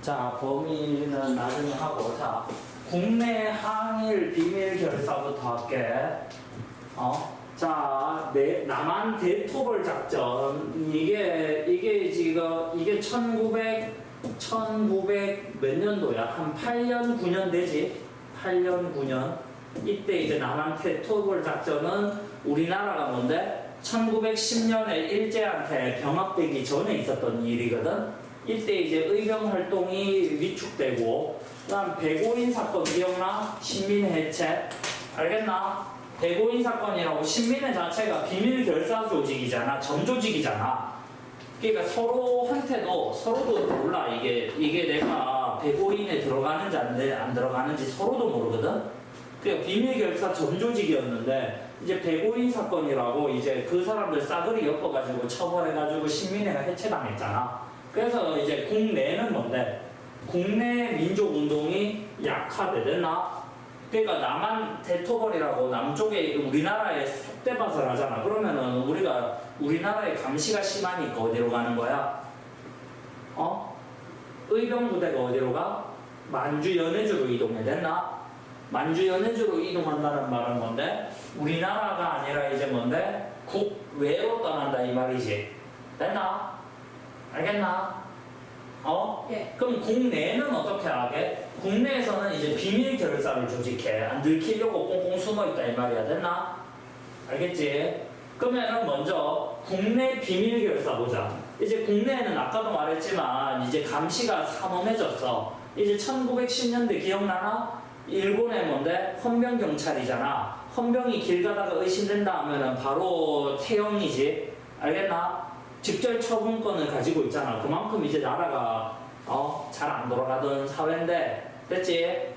자, 범위는 나중에 하고, 자, 국내 항일 비밀 결사부터 할게. 자, 남한 대토벌 작전. 이게 지금, 이게 1900 몇 년도야? 한 8년, 9년 되지? 8년, 9년. 이때 이제 남한 대토벌 작전은 우리나라가 뭔데? 1910년에 일제한테 병합되기 전에 있었던 일이거든? 이때 이제 의병 활동이 위축되고, 그 다음 배고인 사건 기억나? 신민회 해체. 알겠나? 배고인 사건이라고 신민회 자체가 비밀 결사 조직이잖아. 전조직이잖아. 그러니까 서로도 몰라. 이게 내가 배고인에 들어가는지 안 들어가는지 서로도 모르거든? 그러니까 비밀 결사 전조직이었는데, 이제 배고인 사건이라고 이제 그 사람들 싸그리 엮어가지고 처벌해가지고 신민회가 해체당했잖아. 그래서 이제 국내는 뭔데? 국내 민족운동이 약화돼 됐나? 그러니까 남한 대토벌이라고 남쪽에 우리나라에 속대밭을 하잖아. 그러면은 우리나라의 감시가 심하니까 어디로 가는 거야? 의병 부대가 어디로 가? 만주 연해주로 이동해 됐나? 만주 연해주로 이동한다는 말은 뭔데? 우리나라가 아니라 이제 뭔데? 국외로 떠난다 이 말이지. 됐나? 알겠나? 예. 그럼 국내는 어떻게 하게? 국내에서는 이제 비밀 결사를 조직해. 안 들키려고 꽁꽁 숨어있다 이 말이야. 됐나? 알겠지? 그러면은 먼저 국내 비밀 결사 보자. 이제 국내에는 아까도 말했지만 이제 감시가 삼엄해졌어. 이제 1910년대 기억나나? 일본의 뭔데? 헌병경찰이잖아. 헌병이 길 가다가 의심된다 하면은 바로 태형이지. 알겠나? 직절 처분권을 가지고 있잖아. 그만큼 이제 나라가 잘 안 돌아가던 사회인데 됐지?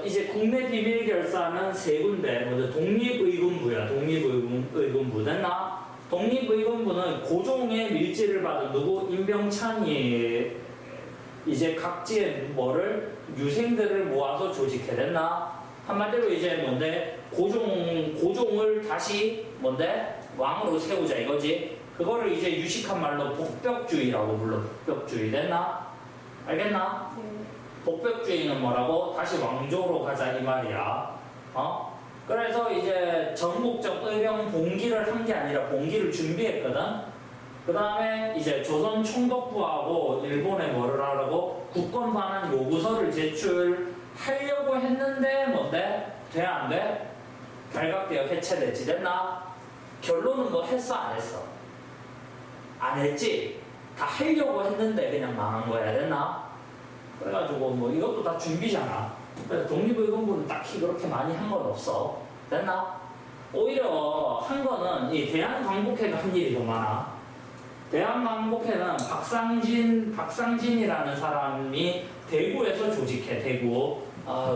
이제 국내 비밀 결사는 세 군데. 먼저 독립의군부야. 독립의군부 됐나? 독립의군부는 고종의 밀지를 받은 누구? 임병찬이 이제 각지의 유생들을 모아서 조직해 됐나? 한마디로 이제 뭔데? 고종을 다시 뭔데? 왕으로 세우자 이거지. 그거를 이제 유식한 말로 복벽주의라고 불러. 복벽주의 됐나? 알겠나? 복벽주의는 뭐라고? 다시 왕조로 가자 이 말이야. 그래서 이제 전국적 의병 봉기를 한 게 아니라 봉기를 준비했거든. 그 다음에 이제 조선 총독부하고 일본에 뭐를 하라고? 국권 반환 요구서를 제출하려고 했는데 뭔데? 돼 안 돼? 발각되어 해체됐지. 됐나? 결론은 뭐 했어 안 했어? 안 했지? 다 하려고 했는데 그냥 망한 거야. 됐나? 그래가지고 뭐 이것도 다 준비잖아. 그래서 독립의군부는 딱히 그렇게 많이 한 건 없어. 됐나? 오히려 한 거는 이 대한광복회가 한 일이 더 많아. 대한광복회는 박상진이라는 사람이 대구에서 조직해. 대구.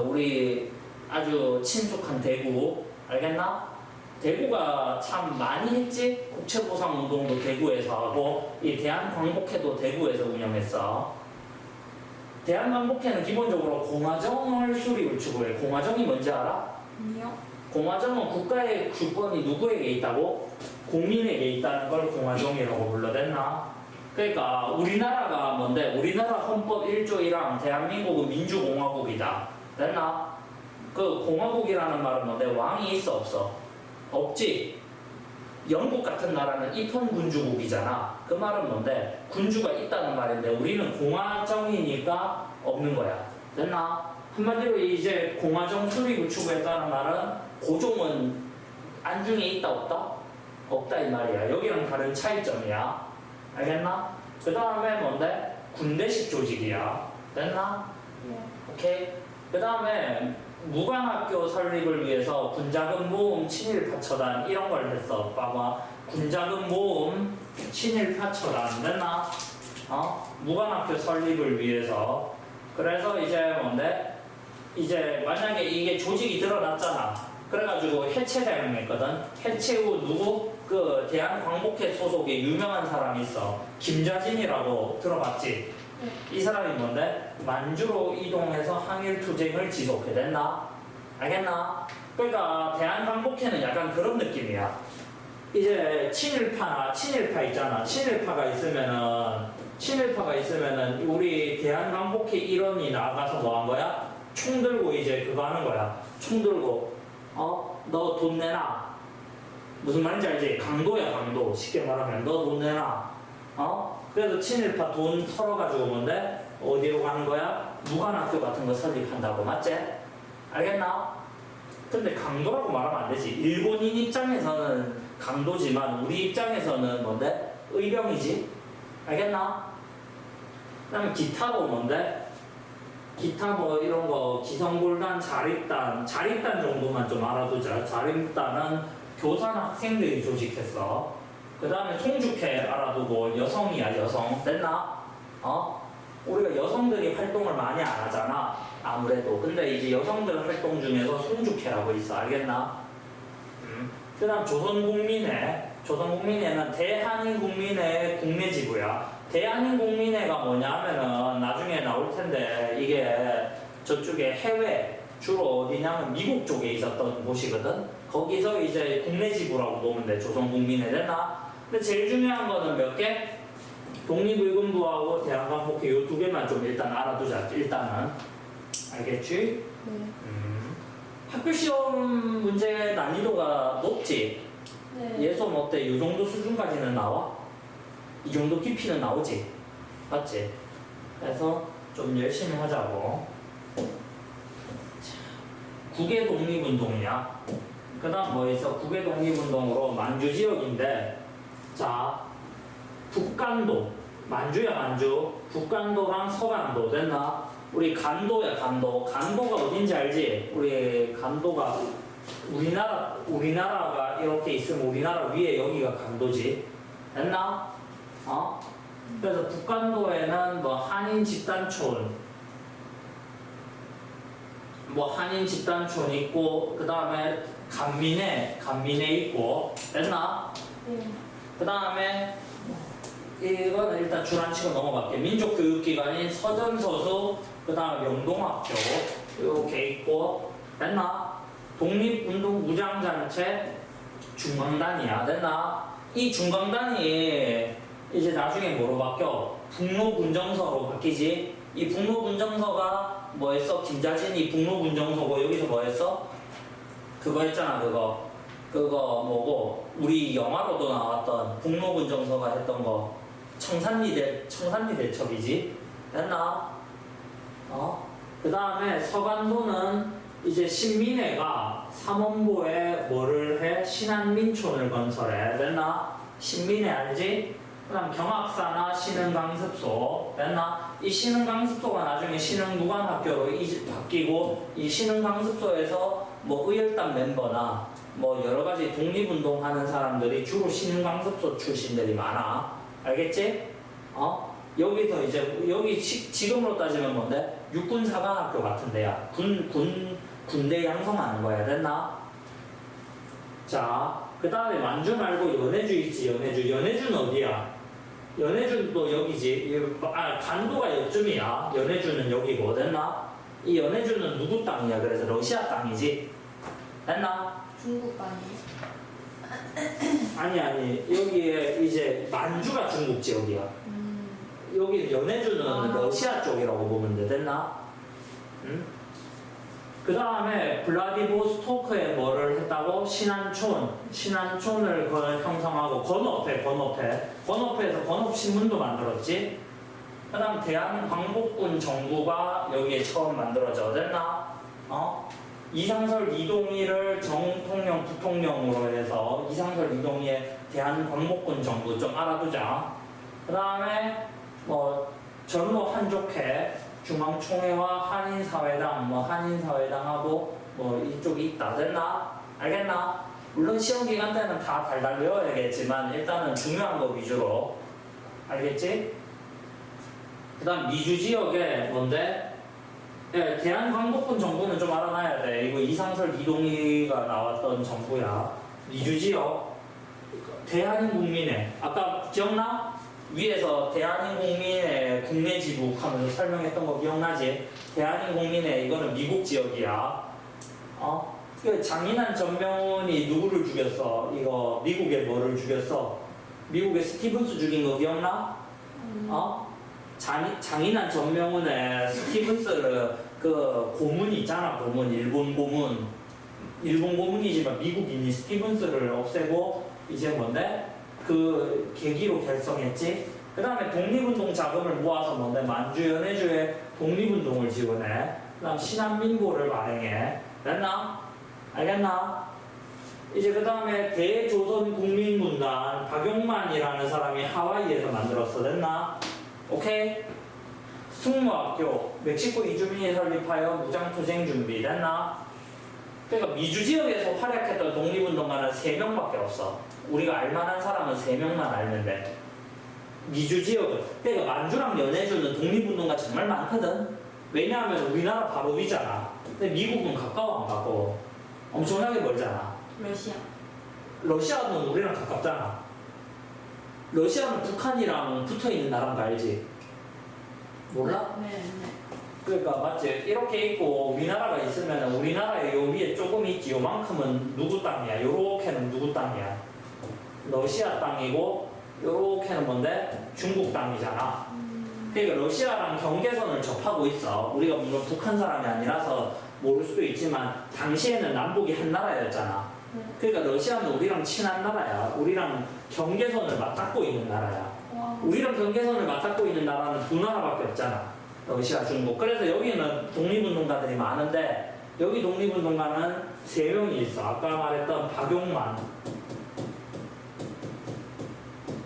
우리 아주 친숙한 대구. 알겠나? 대구가 참 많이 했지? 국채보상운동도 대구에서 하고 이 대한광복회도 대구에서 운영했어. 대한광복회는 기본적으로 공화정을 수립을 추구해. 공화정이 뭔지 알아? 아니요. 공화정은 국가의 주권이 누구에게 있다고? 국민에게 있다는 걸 공화정이라고 불러댔나? 그러니까 우리나라가 뭔데? 우리나라 헌법 1조 1항 대한민국은 민주공화국이다. 됐나? 그 공화국이라는 말은 뭔데? 왕이 있어 없어? 없지. 영국 같은 나라는 입헌군주국이잖아. 그 말은 뭔데? 군주가 있다는 말인데 우리는 공화정이니까 없는 거야. 됐나? 한마디로 이제 공화정 수립을 추구했다는 말은 고종은 안중에 있다 없다? 없다 이 말이야. 여기랑 다른 차이점이야. 알겠나? 그 다음에 뭔데? 군대식 조직이야. 됐나? 오케이? 그 다음에 무관학교 설립을 위해서 군자금 모음 친일파처단 이런 걸 했어. 봐봐. 군자금 모음 친일파처단 됐나? 무관학교 설립을 위해서. 그래서 이제 뭔데? 이제 만약에 이게 조직이 드러났잖아. 그래가지고 해체당했거든. 해체 후 누구? 그 대한광복회 소속의 유명한 사람이 있어. 김좌진이라고 들어봤지? 이 사람이 뭔데? 만주로 이동해서 항일투쟁을 지속해. 됐나? 알겠나? 그러니까 대한광복회는 약간 그런 느낌이야. 이제 친일파 있잖아. 친일파가 있으면은 친일파가 있으면은 우리 대한광복회 일원이 나가서 뭐 한 거야? 총 들고 이제 그거 하는 거야. 총 들고 너 돈 내놔. 무슨 말인지 알지? 강도야 강도. 쉽게 말하면 너 돈 내놔. 그래서 친일파 돈 털어가지고 뭔데? 어디로 가는 거야? 무관학교 같은 거 설립한다고. 맞지? 알겠나? 근데 강도라고 말하면 안 되지. 일본인 입장에서는 강도지만 우리 입장에서는 뭔데? 의병이지. 알겠나? 그다음에 기타도 뭔데? 기타 뭐 이런 거 기성불단, 자립단 정도만 좀 알아두자. 자립단은 교사나 학생들이 조직했어. 그 다음에 송죽회 알아두고 여성이야 여성. 됐나? 우리가 여성들이 활동을 많이 안 하잖아. 아무래도. 근데 이제 여성들 활동 중에서 송죽회라고 있어. 알겠나? 그 다음 조선국민회는 대한인국민회 국내지부야. 대한인국민회가 뭐냐 하면은 나중에 나올 텐데 이게 저쪽에 해외 주로 어디냐면 미국 쪽에 있었던 곳이거든. 거기서 이제 국내지부라고 보면 돼. 조선국민회. 됐나? 근데 제일 중요한 거는 몇 개? 독립의금부하고 대한광복회 이 두 개만 좀 일단 알아두자. 일단은. 알겠지? 네. 학교 시험 문제 난이도가 높지? 네. 예선 어때? 이 정도 수준까지는 나와? 이 정도 깊이는 나오지? 맞지? 그래서 좀 열심히 하자고. 국외 독립운동이야. 그 다음 뭐 있어? 국외 독립운동으로 만주 지역인데, 자, 북간도. 만주야, 만주. 북간도랑 서간도. 됐나? 우리 간도야, 간도. 간도가 어딘지 알지? 우리 간도가 우리나라가 이렇게 있으면 우리나라 위에 여기가 간도지. 됐나? 그래서 북간도에는 뭐 한인 집단촌 있고, 그 다음에 간민회 있고. 됐나? 네. 그 다음에 이거는 일단 줄안치고 넘어갈게. 민족교육기관인 서전서수, 그 다음에 명동학교 이렇게 있고. 됐나? 독립운동 무장단체 중강단이야. 됐나? 이 중강단이 이제 나중에 뭐로 바뀌어? 북로군정서로 바뀌지. 이 북로군정서가 뭐 했어? 김자진이 북로군정서고 여기서 뭐 했어? 그거 했잖아. 그거 뭐고 우리 영화로도 나왔던 북로군정서가 했던 거 청산리 대첩이지. 됐나? 그 다음에 서간도는 이제 신민회가 삼원보에 뭐를 해? 신안민촌을 건설해. 됐나? 신민회 알지? 그 다음 경학사나 신흥강습소. 됐나? 이 신흥강습소가 나중에 신흥무관학교로 바뀌고, 이 신흥강습소에서 뭐 의열단 멤버나 뭐 여러가지 독립운동 하는 사람들이 주로 신흥강습소 출신들이 많아. 알겠지? 여기서 이제 여기 지금으로 따지면 뭔데? 육군사관학교 같은 데야. 군대 양성하는 거야. 됐나? 자, 그 다음에 만주 말고 연해주 있지. 연해주는 어디야? 연해주도 여기지. 간도가 여쯤이야. 연해주는 여기고. 됐나? 이 연해주는 누구 땅이야? 그래서 러시아 땅이지. 됐나? 중국 아니에요? 아니 여기에 이제 만주가 중국 지역이야. 여기 연해주는 러시아 쪽이라고 보면 돼. 됐나? 응? 그 다음에 블라디보스토크에 뭐를 했다고? 신안촌을 형성하고 건업회에서 건업신문도 만들었지. 그 다음 대한광복군 정부가 여기에 처음 만들어져. 됐나? 이상설 이동희를 정통령 부통령으로 해서 이상설 이동희의 대한광복군 정부 좀 알아두자. 그 다음에 뭐 전로 한족회 중앙총회와 한인사회당, 한인사회당하고 이쪽이 있다. 됐나? 알겠나? 물론 시험 기간 때는 다 달달 외워야겠지만 일단은 중요한 거 위주로. 알겠지? 그 다음 미주 지역에 뭔데? 예, 대한광복군 정부는 좀 알아놔야 돼. 이거 이상설 이동희가 나왔던 정부야. 미주 지역. 대한국민회. 아까 기억나? 위에서 대한인국민회 국내지부 하면서 설명했던 거 기억나지? 대한인국민회 이거는 미국 지역이야. 그 장인환 전명훈이 누구를 죽였어? 이거 미국에 뭐를 죽였어? 미국에 스티븐스 죽인 거 기억나? 장인한 전명훈의 스티븐스를 그 고문 있잖아. 고문, 일본 고문. 일본 고문이지만 미국인이 스티븐스를 없애고 이제 뭔데? 그 계기로 결성했지. 그 다음에 독립운동 자금을 모아서 뭔데? 만주 연해주의 독립운동을 지원해. 그 다음 신한민고를 발행해. 됐나? 알겠나? 이제 그 다음에 대조선국민군단 박용만이라는 사람이 하와이에서 만들었어. 됐나? 오케이? 숙모학교 멕시코 이주민이 설립하여 무장투쟁 준비. 됐나? 그러니까 미주 지역에서 활약했던 독립운동가는 3명밖에 없어. 우리가 알만한 사람은 3명만 알면 돼. 미주 지역은. 그러니까 만주랑 연해주는 독립운동가 정말 많거든. 왜냐하면 우리나라 바로 위잖아. 근데 미국은 가까워 안 가까워? 엄청나게 멀잖아. 러시아. 러시아는 우리랑 가깝잖아. 러시아는 북한이랑 붙어있는 나라인 거 알지? 몰라? 네, 네. 그러니까 맞지? 이렇게 있고 우리나라가 있으면 우리나라에 요 위에 조금 있지. 요만큼은 누구 땅이야? 요렇게는 누구 땅이야? 러시아 땅이고 요렇게는 뭔데? 중국 땅이잖아. 그러니까 러시아랑 경계선을 접하고 있어. 우리가 물론 북한 사람이 아니라서 모를 수도 있지만 당시에는 남북이 한 나라였잖아. 그러니까 러시아는 우리랑 친한 나라야. 우리랑 경계선을 맞닿고 있는 나라야. 와. 우리랑 경계선을 맞닿고 있는 나라는 2나라밖에 없잖아. 러시아, 중국. 그래서 여기는 독립운동가들이 많은데 여기 독립운동가는 3명이 있어. 아까 말했던 박용만,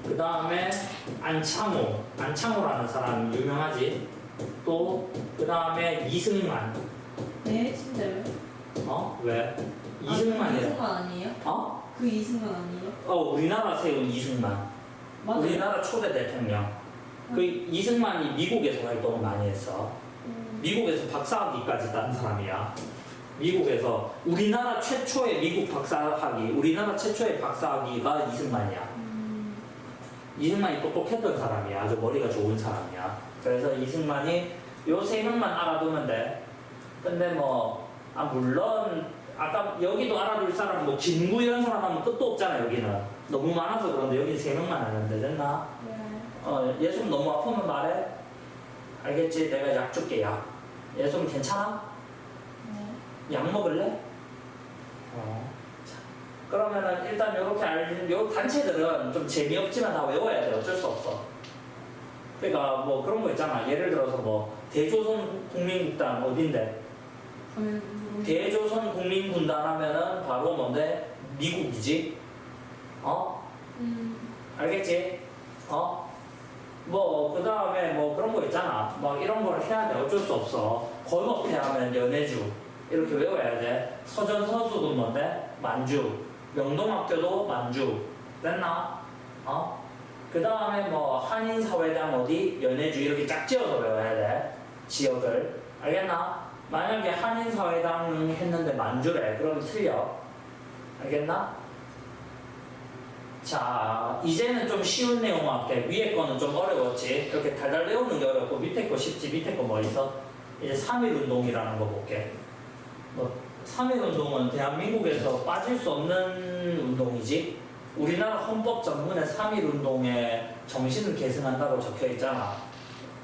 그 다음에 안창호라는 사람 유명하지. 또 그 다음에 이승만. 네, 진짜요? 왜? 그 이승만이야. 이승만 아니에요? 그 이승만 아니에요? 우리나라 세운 이승만. 맞아요. 우리나라 초대 대통령. 그 이승만이 미국에서 활동을 많이 했어. 미국에서 박사학위까지 딴 사람이야. 미국에서 우리나라 최초의 미국 박사학위, 우리나라 최초의 박사학위가 이승만이야. 이승만이 똑똑했던 사람이야. 아주 머리가 좋은 사람이야. 그래서 이승만이 요 3명만 알아두면 돼. 근데 물론 아까 여기도 알아둘 사람 진구 이런 사람 하면 끝도 없잖아. 여기는 너무 많아서 그런데 여기 3명만 아는데 됐나? 네. 예수는 너무 아프면 말해. 알겠지? 내가 약 줄게. 약. 예수는 괜찮아? 네. 약 먹을래? 자, 그러면은 일단 요 단체들은 좀 재미없지만 다 외워야 돼. 어쩔 수 없어. 그러니까 그런 거 있잖아. 예를 들어서 대조선 국민국단 어딘데? 대조선 국민군단 하면은 바로 뭔데? 미국이지? 알겠지? 그 다음에 그런 거 있잖아. 이런 걸 해야 돼. 어쩔 수 없어. 건업회 하면 연해주. 이렇게 외워야 돼. 서전서술은 뭔데? 만주. 명동학교도 만주. 됐나? 그 다음에 한인사회당 어디? 연해주. 이렇게 짝 지어서 외워야 돼. 지역을. 알겠나? 만약에 한인사회당 했는데 만주래. 그러면 틀려. 알겠나? 자, 이제는 좀 쉬운 내용 할게. 위에 거는 좀 어려웠지. 이렇게 달달 외우는 게 어렵고 밑에 거 쉽지. 밑에 거 뭐 있어? 이제 3.1운동이라는 거 볼게. 3.1운동은 대한민국에서 빠질 수 없는 운동이지. 우리나라 헌법 전문에 3.1운동의 정신을 계승한다고 적혀 있잖아.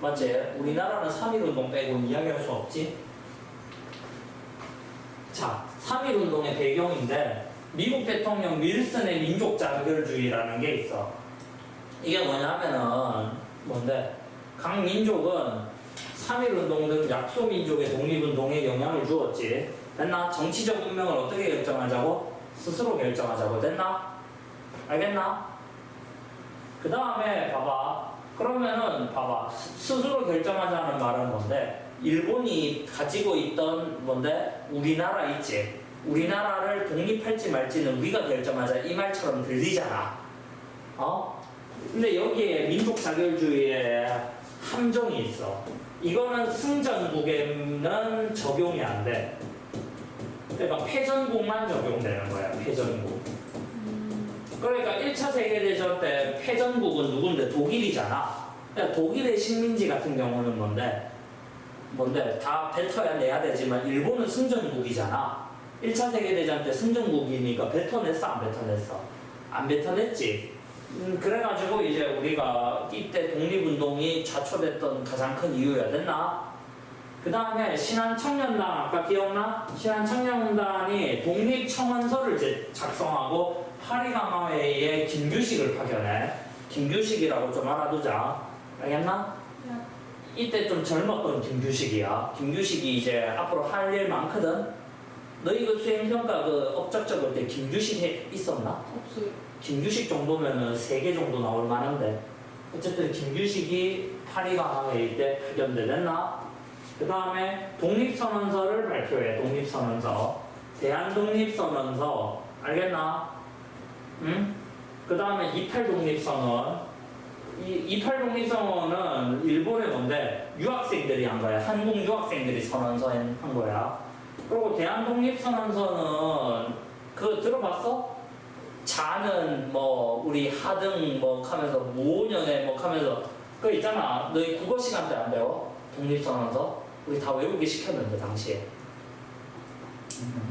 맞지? 우리나라는 3.1운동 빼고는 이야기할 수 없지. 자, 3.1운동의 배경인데 미국 대통령 윌슨의 민족 자결주의라는 게 있어. 이게 뭐냐면은 각 민족은 3.1운동 등 약소민족의 독립운동에 영향을 주었지. 됐나? 정치적 운명을 어떻게 결정하자고? 스스로 결정하자고. 됐나? 알겠나? 그 다음에 봐봐. 그러면은 봐봐. 스스로 결정하자는 말은 뭔데? 일본이 가지고 있던 우리나라 있지. 우리나라를 독립할지 말지는 우리가 결정하자 이 말처럼 들리잖아. 근데 여기에 민족 자결주의에 함정이 있어. 이거는 승전국에는 적용이 안 돼. 그러니까 패전국만 적용되는 거야. 패전국. 그러니까 1차 세계대전 때 패전국은 누군데? 독일이잖아. 그러니까 독일의 식민지 같은 경우는 뭔데? 다 뱉어야 내야 되지만 일본은 승전국이잖아. 1차 세계대전 때 승전국이니까 뱉어냈어? 안 뱉어냈어? 안 뱉어냈지. 그래가지고 이제 우리가 이때 독립운동이 좌초됐던 가장 큰 이유야 됐나? 그 다음에 신한청년단 아까 기억나? 신한청년단이 독립청원서를 작성하고 파리강화회의에 김규식을 파견해. 김규식이라고 좀 알아두자. 알겠나? 네. 이때 좀 젊었던 김규식이야. 김규식이 이제 앞으로 할 일 많거든. 너희 그 수행평가 그 업적 적을 때 김규식 있었나? 없어요. 김규식 정도면은 3개 정도 나올 만한데. 어쨌든 김규식이 파리강화회의 때 파견돼 됐나? 그 다음에 독립선언서를 발표해. 독립선언서. 대한독립선언서. 알겠나? 응? 그 다음에 28독립선언. 이 28독립선언은 일본의 뭔데? 유학생들이 한 거야. 한국 유학생들이 선언서 한 거야. 그리고 대한독립선언서는 그거 들어봤어? 자는 뭐 우리 하등 뭐 하면서 모년에 뭐 하면서 그거 있잖아. 너희 국어 시간 때 안 배워? 독립선언서? 우리 다 외우기 시켰는데 당시에.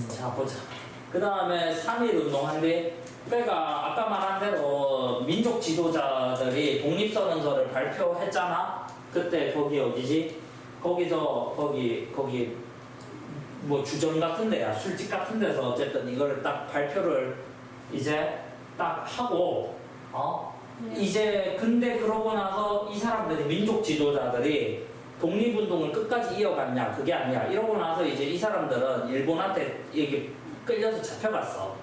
자 보자. 그 다음에 3.1운동한데 그러니까 아까 말한 대로 민족 지도자들이 독립선언서를 발표했잖아. 그때 거기 어디지? 거기서 거기 뭐 주점 같은 데야 술집 같은 데서 어쨌든 이거를 딱 발표를 이제 딱 하고 이제 근데 그러고 나서 이 사람들이 민족 지도자들이 독립운동을 끝까지 이어갔냐 그게 아니야. 이러고 나서 이제 이 사람들은 일본한테 이게 끌려서 잡혀갔어.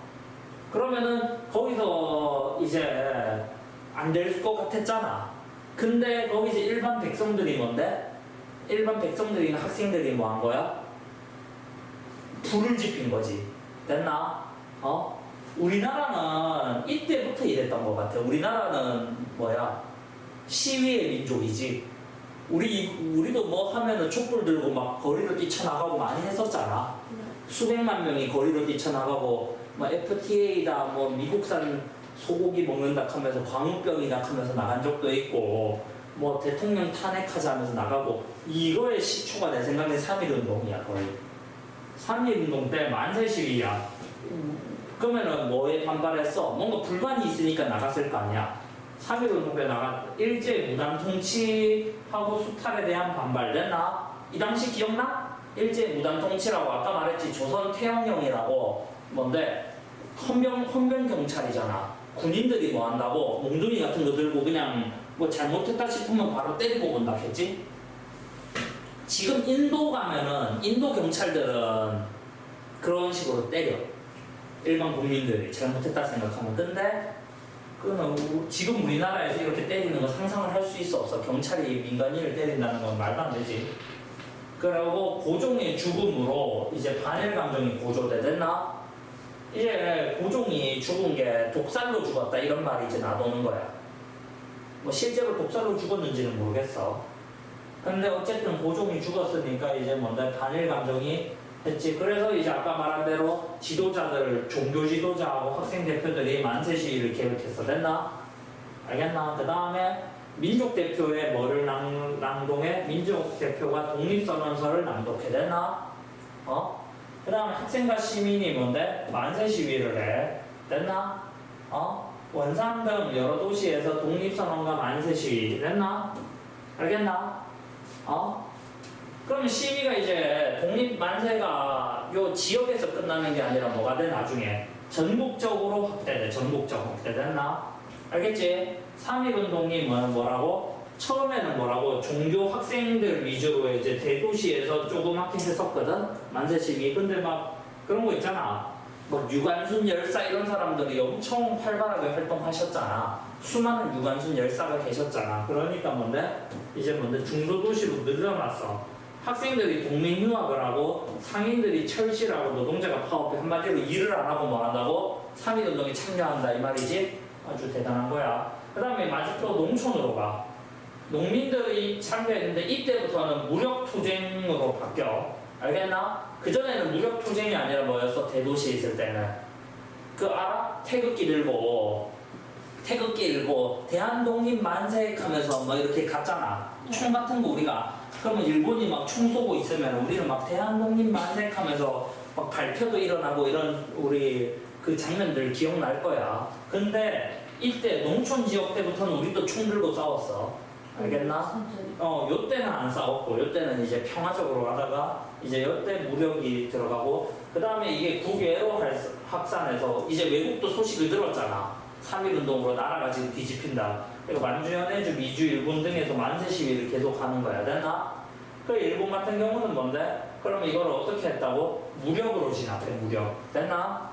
그러면은 거기서 이제 안 될 것 같았잖아. 근데 거기서 일반 백성들이 뭔데? 일반 백성들이나 학생들이 뭐 한 거야? 불을 지핀 거지. 됐나? 우리나라는 이때부터 이랬던 것 같아. 우리나라는 뭐야? 시위의 민족이지. 우리도 뭐 하면은 촛불 들고 막 거리로 뛰쳐나가고 많이 했었잖아. 수백만 명이 거리로 뛰쳐나가고 뭐 FTA다 뭐 미국산 소고기 먹는다 하면서 광우병이다 하면서 나간 적도 있고 뭐 대통령 탄핵하자 하면서 나가고 이거의 시초가 내 생각에 3.1운동이야 거의. 3.1운동 때 만세 시위야. 그러면은 뭐에 반발했어? 뭔가 불만이 있으니까 나갔을 거 아니야. 3.1운동 때 일제 무단 통치하고 수탈에 대한 반발 됐나? 이 당시 기억나? 일제 무단 통치라고 아까 말했지. 조선 태영령이라고 뭔데 헌병 경찰이잖아. 군인들이 뭐 한다고 몽둥이 같은 거 들고 그냥 뭐 잘못했다 싶으면 바로 때리고 본다 했지. 지금 인도 가면은 인도 경찰들은 그런 식으로 때려. 일반 국민들이 잘못했다 생각하면. 근데 그거는 지금 우리나라에서 이렇게 때리는 거 상상을 할 수 있어 없어? 경찰이 민간인을 때린다는 건 말도 안 되지. 그리고 고종의 죽음으로 이제 반일 감정이 고조돼 됐나? 이제 고종이 죽은 게 독살로 죽었다 이런 말이 이제 나도는 거야. 뭐 실제로 독살로 죽었는지는 모르겠어. 근데 어쨌든 고종이 죽었으니까 이제 뭔데 반일 감정이 했지. 그래서 이제 아까 말한 대로 지도자들, 종교 지도자하고 학생 대표들이 만세 시위를 계획했어. 됐나? 알겠나? 그 다음에 민족 대표의 뭐를 낭독해? 민족 대표가 독립선언서를 낭독해. 됐나? 그 다음에 학생과 시민이 뭔데? 만세 시위를 해. 됐나? 원산 등 여러 도시에서 독립선언과 만세 시위. 됐나? 알겠나? 그러면 시위가 이제 독립 만세가 요 지역에서 끝나는 게 아니라 뭐가 돼? 나중에 전국적으로 확대돼. 전국적 확대됐나? 알겠지? 3.1운동이 뭐라고? 처음에는 뭐라고? 종교 학생들 위주로 이제 대도시에서 조그맣게 했었거든? 만세 시위. 근데 막 그런 거 있잖아. 뭐 유관순 열사 이런 사람들이 엄청 활발하게 활동하셨잖아. 수많은 유관순 열사가 계셨잖아. 그러니까 뭔데? 이제 뭔데? 중소도시로 늘어났어. 학생들이 독립유학을 하고 상인들이 철시를 하고 노동자가 파업해. 한마디로 일을 안 하고 뭐 한다고? 3.1운동에 참여한다 이 말이지? 아주 대단한 거야. 그 다음에 마지막 또 농촌으로 가. 농민들이 참여했는데 이때부터는 무력투쟁으로 바뀌어. 알겠나? 그전에는 무력투쟁이 아니라 뭐였어? 대도시에 있을 때는 그 알아? 태극기 들고 대한독립 만세 하면서 막 이렇게 갔잖아. 총 같은 거 우리가 그러면 일본이 막 총 쏘고 있으면 우리는 막 대한독립 만세 하면서 막 발표도 일어나고 이런 우리 그 장면들 기억날 거야. 근데 이때 농촌 지역 때부터는 우리도 총 들고 싸웠어. 알겠나? 천천히. 요때는 안 싸웠고, 요때는 이제 평화적으로 하다가, 이제 요때 무력이 들어가고, 그 다음에 이게 국외로 확산해서, 이제 외국도 소식을 들었잖아. 3.1운동으로 나라가 지금 뒤집힌다. 그러니까 만주연해주, 미주, 일본 등에서 만세 시위를 계속 하는 거야. 됐나? 그 일본 같은 경우는 뭔데? 그러면 이걸 어떻게 했다고? 무력으로 진압해, 무력. 됐나?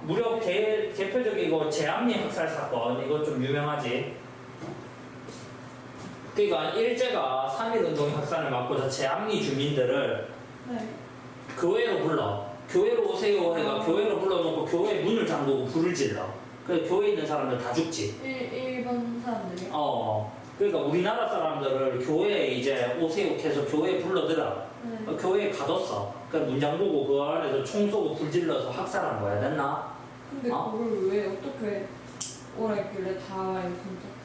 무력 대표적이고 제암리 학살 사건, 이거 좀 유명하지? 그러니까 일제가 3.1운동 확산을 막고자 제암리 주민들을 네. 교회로 불러. 교회로 오세요 해가 교회로 불러놓고 교회 문을 잠그고 불을 질러. 그래서 교회에 있는 사람들 다 죽지. 일본 사람들이. 그러니까 우리나라 사람들을 교회에 이제 오세요 해서 교회에 불러들어. 네. 교회에 가뒀어. 그러니까 문 잠그고 그 안에서 총 쏘고 불 질러서 학살한 거야. 됐나? 근데 그걸 왜 어떻게 오라 했길래 다 와요 진짜.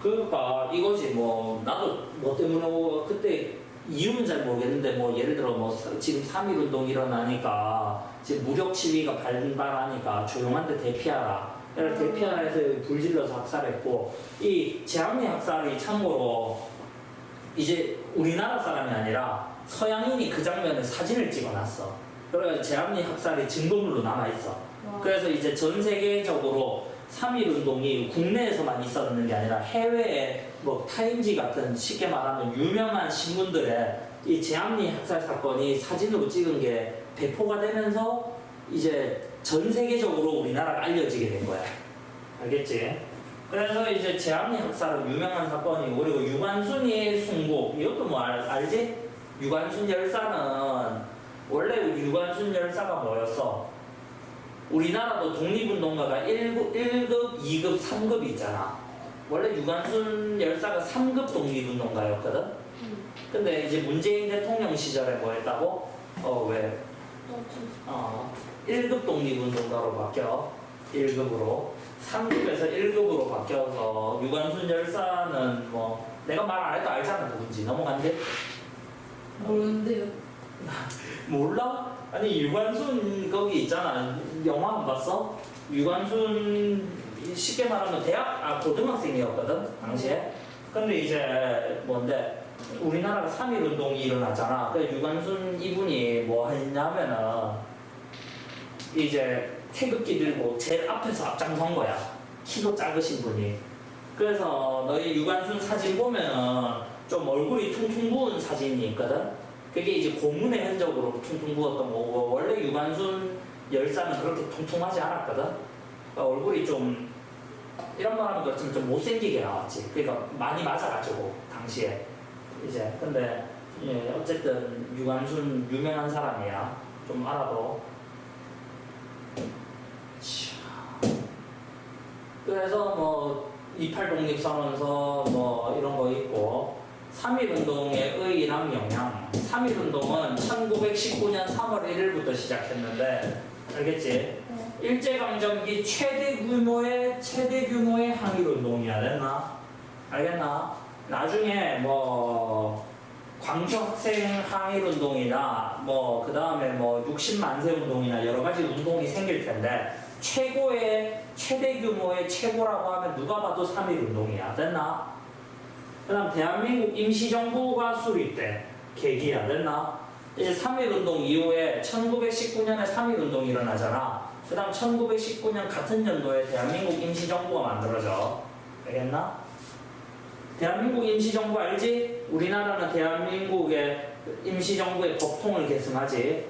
그러니까 이거지 뭐 나도 뭐 때문에 그때 이유는 잘 모르겠는데 뭐 예를 들어 뭐 지금 3.1운동 일어나니까 지금 무력 시위가 발발하니까 조용한 데 대피하라. 그래서 대피하라 해서 불질러서 학살했고 이 제암리 학살이 참고로 이제 우리나라 사람이 아니라 서양인이 그 장면을 사진을 찍어놨어. 그래서 제암리 학살이 증거물로 남아있어. 그래서 이제 전 세계적으로 3.1운동이 국내에서만 있었는 게 아니라 해외에 뭐 타임지 같은 쉽게 말하면 유명한 신문들에 이 제암리 학살 사건이 사진으로 찍은 게 배포가 되면서 이제 전 세계적으로 우리나라가 알려지게 된 거야. 알겠지? 그래서 이제 제암리 학살은 유명한 사건이고 그리고 유관순이의 순국 이것도 뭐 알지? 유관순 열사는 원래 유관순 열사가 뭐였어? 우리나라도 독립운동가가 1급, 2급, 3급이 있잖아. 원래 유관순 열사가 3급 독립운동가였거든? 근데 이제 문재인 대통령 시절에 뭐 했다고? 왜? 1급 독립운동가로 바뀌어. 1급으로. 3급에서 1급으로 바뀌어서 유관순 열사는 뭐 내가 말 안 해도 알잖아 누군지. 넘어간대? 모르는데요. 몰라? 아니 유관순 거기 있잖아. 영화 안 봤어? 유관순 쉽게 말하면 고등학생이었거든 당시에. 근데 이제 뭔데 우리나라가 3.1운동이 일어나잖아. 그 유관순 이분이 뭐 했냐면은 이제 태극기 들고 제일 앞에서 앞장선 거야. 키도 작으신 분이. 그래서 너희 유관순 사진 보면은 좀 얼굴이 퉁퉁 부은 사진이 있거든. 그게 이제 고문의 흔적으로 퉁퉁 부었던 거고 원래 유관순 열사는 그렇게 통통하지 않았거든. 그러니까 얼굴이 좀 이런 말하면 그렇지만 좀 못생기게 나왔지. 그러니까 많이 맞아가지고 당시에 이제 근데 예, 어쨌든 유관순 유명한 사람이야. 좀 알아도. 그래서 뭐 28 독립선언서 뭐 이런 거 있고 3.1운동의 의의랑 영향. 3.1운동은 1919년 3월 1일부터 시작했는데 알겠지? 네. 일제강점기 최대 규모의 항일운동이야. 됐나? 알겠나? 나중에 뭐 광주 학생 항일운동이나 뭐 그 다음에 뭐 60만세 운동이나 여러 가지 운동이 생길 텐데 최대 규모의 최고라고 하면 누가 봐도 3.1운동이야. 됐나? 그 다음 대한민국 임시정부가 수립돼. 계기야. 됐나? 이제 3.1운동 이후에 1919년에 3.1운동이 일어나잖아. 그 다음 1919년 같은 연도에 대한민국 임시정부가 만들어져. 알겠나? 대한민국 임시정부 알지? 우리나라는 대한민국의 임시정부의 법통을 계승하지.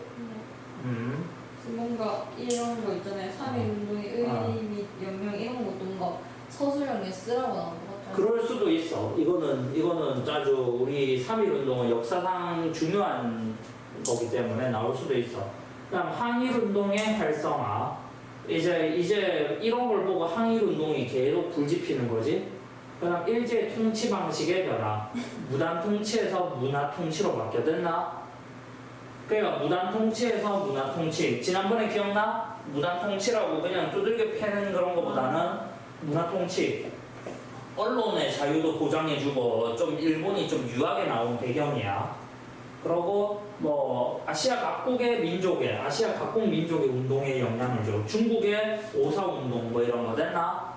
뭔가 이런 거 있잖아요. 3.1운동의 의의 및 영향 이런 것도 뭔가 서술형에 쓰라고 나온 것 같아요. 그럴 수도 있어. 이거는 아주 우리 3.1운동은 역사상 중요한 거기 때문에 나올 수도 있어. 그다음 항일운동의 활성화. 이제 이런 걸 보고 항일운동이 계속 불지피는 거지. 그다음 일제 통치 방식의 변화. 무단 통치에서 문화 통치로 바뀌었나? 그러니까 무단 통치에서 문화 통치. 지난번에 기억나? 무단 통치라고 그냥 두들겨 패는 그런 거보다는 문화 통치. 언론의 자유도 보장해주고 좀 일본이 좀 유하게 나온 배경이야. 그러고 뭐 아시아 각국 민족의 운동에 영향을 줘. 중국의 오사운동 뭐 이런 거 됐나?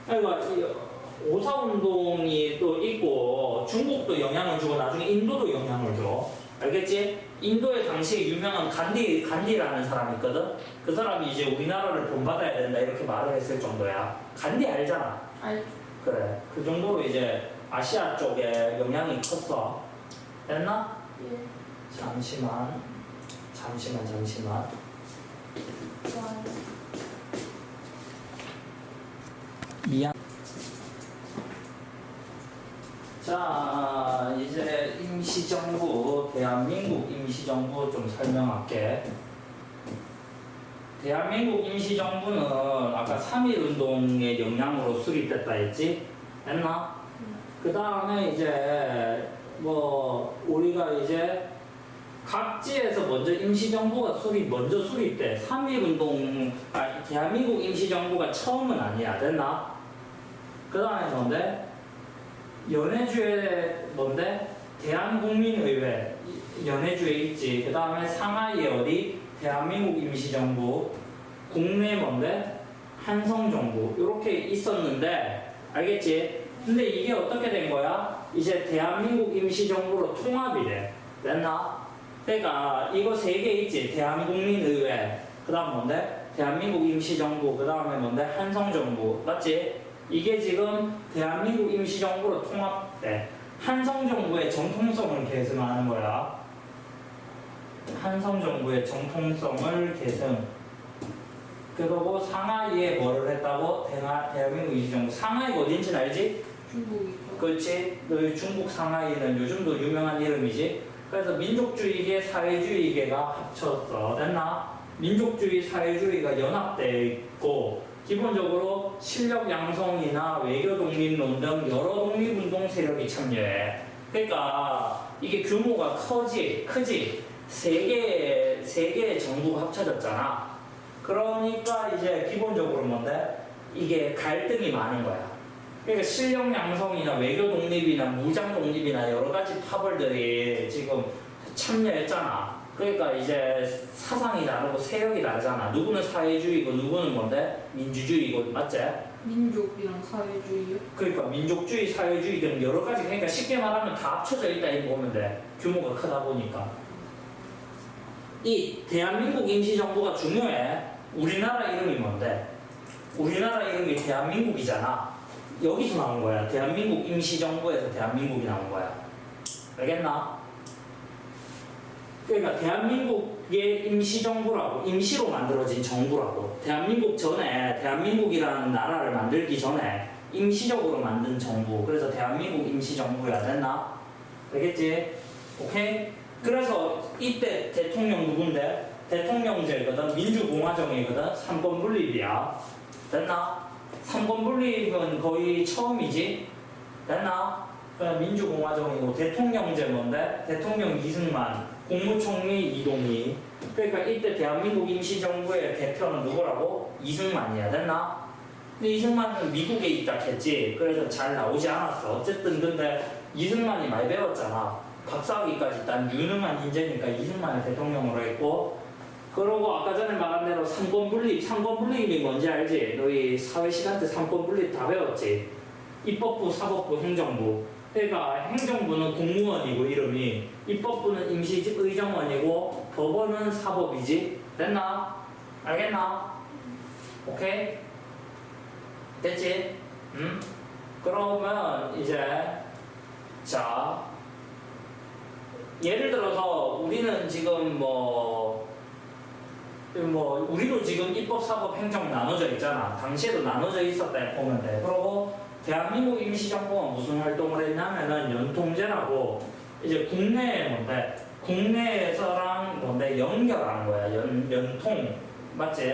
그러니까 이 오사운동이 또 있고 중국도 영향을 주고 나중에 인도도 영향을 줘. 알겠지? 인도에 당시에 유명한 간디라는 사람이 있거든. 그 사람이 이제 우리나라를 본받아야 된다 이렇게 말을 했을 정도야. 간디 알잖아. 알죠. 그래. 그 정도로 이제 아시아 쪽에 영향이 컸어. 됐나? 예. 잠시만. 좋아요. 미안. 자, 이제 임시정부, 대한민국 임시정부 좀 설명할게. 대한민국 임시정부는 아까 3.1운동의 영향으로 수립됐다 했지? 했나? 그 다음에 이제 뭐 우리가 이제 각지에서 먼저 임시정부가 먼저 수립돼. 3.1운동, 대한민국 임시정부가 처음은 아니야. 됐나? 그 다음에 뭔데? 연해주에 뭔데? 대한국민의회 연해주에 있지. 그 다음에 상하이에 어디? 대한민국 임시정부. 국내 뭔데? 한성정부. 이렇게 있었는데 알겠지? 근데 이게 어떻게 된 거야? 이제 대한민국 임시정부로 통합이 돼. 됐나? 그러니까 이거 세 개 있지. 대한국민의회. 그 다음 뭔데? 대한민국 임시정부. 그 다음에 뭔데? 한성정부. 맞지? 이게 지금 대한민국 임시정부로 통합돼. 한성정부의 정통성을 계승하는 거야. 한성정부의 정통성을 계승. 그리고 상하이에 뭐를 했다고? 대한민국 임시정부. 상하이가 어딘지 알지? 중국이죠. 그렇지? 너희 중국 상하이는 요즘도 유명한 이름이지? 그래서 민족주의계, 사회주의계가 합쳤어. 됐나? 민족주의, 사회주의가 연합돼 있고 기본적으로 실력 양성이나 외교 독립론 등 여러 독립운동 세력이 참여해. 그러니까 이게 규모가 크지? 세 개의 정부가 합쳐졌잖아. 그러니까 이제 기본적으로 뭔데? 이게 갈등이 많은 거야. 그러니까 실력 양성이나 외교 독립이나 무장 독립이나 여러 가지 파벌들이 지금 참여했잖아. 그러니까 이제 사상이 다르고 세력이 다르잖아. 누구는 사회주의고 누구는 뭔데? 민주주의고. 맞지? 민족이랑 사회주의요? 그러니까 민족주의, 사회주의 등 여러 가지. 그러니까 쉽게 말하면 다 합쳐져 있다 이렇게 보면 돼. 규모가 크다 보니까. 이 대한민국 임시정부가 중요해. 우리나라 이름이 뭔데? 우리나라 이름이 대한민국이잖아. 여기서 나온 거야. 대한민국 임시정부에서 대한민국이 나온 거야. 알겠나? 그러니까 대한민국의 임시정부라고, 임시로 만들어진 정부라고. 대한민국 전에, 대한민국이라는 나라를 만들기 전에 임시적으로 만든 정부. 그래서 대한민국 임시정부야. 됐나? 알겠지? 오케이? 그래서 이때 대통령 누군데? 대통령제거든. 민주공화정이거든. 3권 분립이야. 됐나? 3권 분립은 거의 처음이지? 됐나? 민주공화정이고 대통령제 뭔데? 대통령 이승만, 국무총리 이동희. 그러니까 이때 대한민국 임시정부의 대표는 누구라고? 이승만이야. 됐나? 근데 이승만은 미국에 있다 했지. 그래서 잘 나오지 않았어. 어쨌든 근데 이승만이 많이 배웠잖아. 박사학위까지 딴 유능한 인재니까 이승만을 대통령으로 했고, 그러고 아까 전에 말한 대로 3권 분립, 3권 분립이 뭔지 알지? 너희 사회 시간 때 3권 분립 다 배웠지? 입법부, 사법부, 행정부. 그러니까 행정부는 공무원이고 이름이, 입법부는 임시의정원이고 법원은 사법이지? 됐나? 알겠나? 오케이? 됐지? 응? 그러면 이제 자 예를 들어서 우리는 지금 우리도 지금 입법, 사법, 행정 나눠져 있잖아. 당시에도 나눠져 있었다 보면 돼. 그리고 대한민국 임시정부가 무슨 활동을 했냐면은 연통제라고 이제 국내에 뭔데? 국내에서랑 뭔데? 연결하는 거야. 연통. 맞지?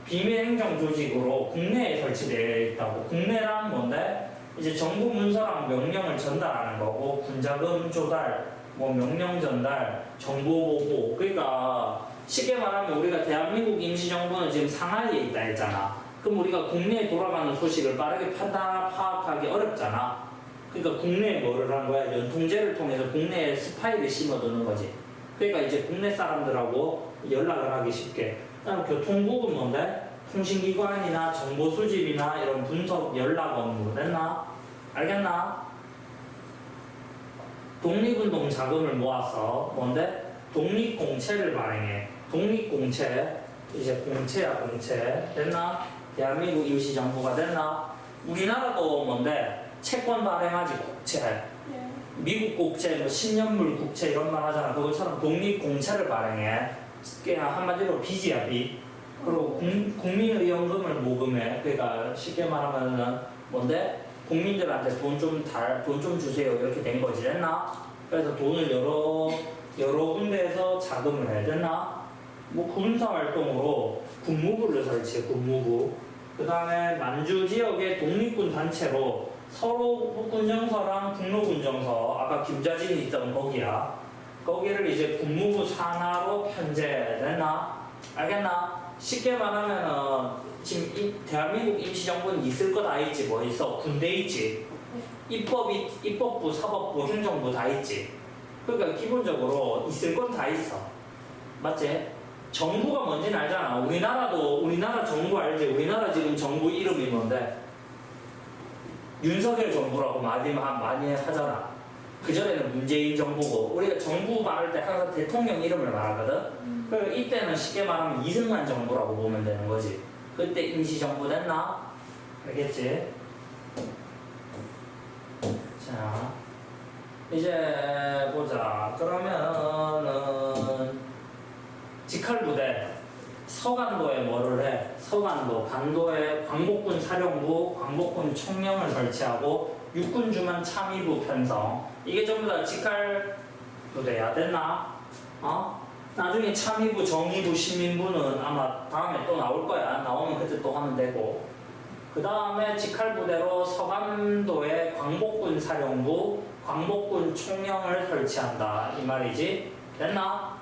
비밀행정 조직으로 국내에 설치되어 있다고. 국내란 뭔데? 이제 정부 문서랑 명령을 전달하는 거고, 군자금 조달, 명령 전달, 정보 보고. 그러니까 쉽게 말하면 우리가 대한민국 임시정부는 지금 상하이에 있다 했잖아. 그럼 우리가 국내에 돌아가는 소식을 빠르게 파악하기 어렵잖아. 그러니까 국내에 뭐를 한 거야? 연통제를 통해서 국내에 스파이를 심어두는 거지. 그러니까 이제 국내 사람들하고 연락을 하기 쉽게. 그다음 교통국은 뭔데? 통신기관이나 정보 수집이나 이런 분석 연락 업무 됐나? 알겠나? 독립운동 자금을 모아서 뭔데? 독립공채를 발행해. 독립공채 이제 공채야 공채 됐나? 대한민국 임시정부가 됐나? 우리나라도 뭔데? 채권 발행하지 국채. 미국 국채, 뭐 신년물 국채 이런 말 하잖아. 그것처럼 독립공채를 발행해. 그냥 한마디로 빚이야 빚. 그리고 국민의연금을 모금해. 그러니까 쉽게 말하면은 뭔데? 국민들한테 돈 좀 주세요 이렇게 된 거지 됐나? 그래서 돈을 여러 군데에서 자금을 해 됐나? 뭐 군사활동으로 군무부를 설치해 군무부. 그 다음에 만주 지역의 독립군 단체로 서로 군정서랑 북로군정서 아까 김자진이 있던 거기야. 거기를 이제 군무부 산하로 편제됐나? 알겠나? 쉽게 말하면은 지금 대한민국 임시정부는 있을 거 다 있지. 뭐 있어? 군대 있지. 입법부, 사법부, 행정부 다 있지. 그러니까 기본적으로 있을 건 다 있어. 맞지? 정부가 뭔지는 알잖아. 우리나라 정부 알지? 우리나라 지금 정부 이름이 뭔데? 윤석열 정부라고 많이 하잖아. 그전에는 문재인 정부고, 우리가 정부 말할 때 항상 대통령 이름을 말하거든? 그러니까 이때는 쉽게 말하면 이승만 정부라고 보면 되는 거지. 그때 임시정부 됐나? 알겠지? 자, 이제 보자. 그러면은, 직할부대. 서간도에 뭐를 해? 서간도, 간도에 광복군 사령부, 광복군 총령을 설치하고 육군주만 참의부 편성. 이게 전부 다 직할부대야. 됐나? 나중에 참의부, 정의부, 시민부는 아마 다음에 또 나올 거야. 나오면 그때 또 하면 되고. 그 다음에 직할부대로 서간도에 광복군 사령부, 광복군 총령을 설치한다. 이 말이지. 됐나?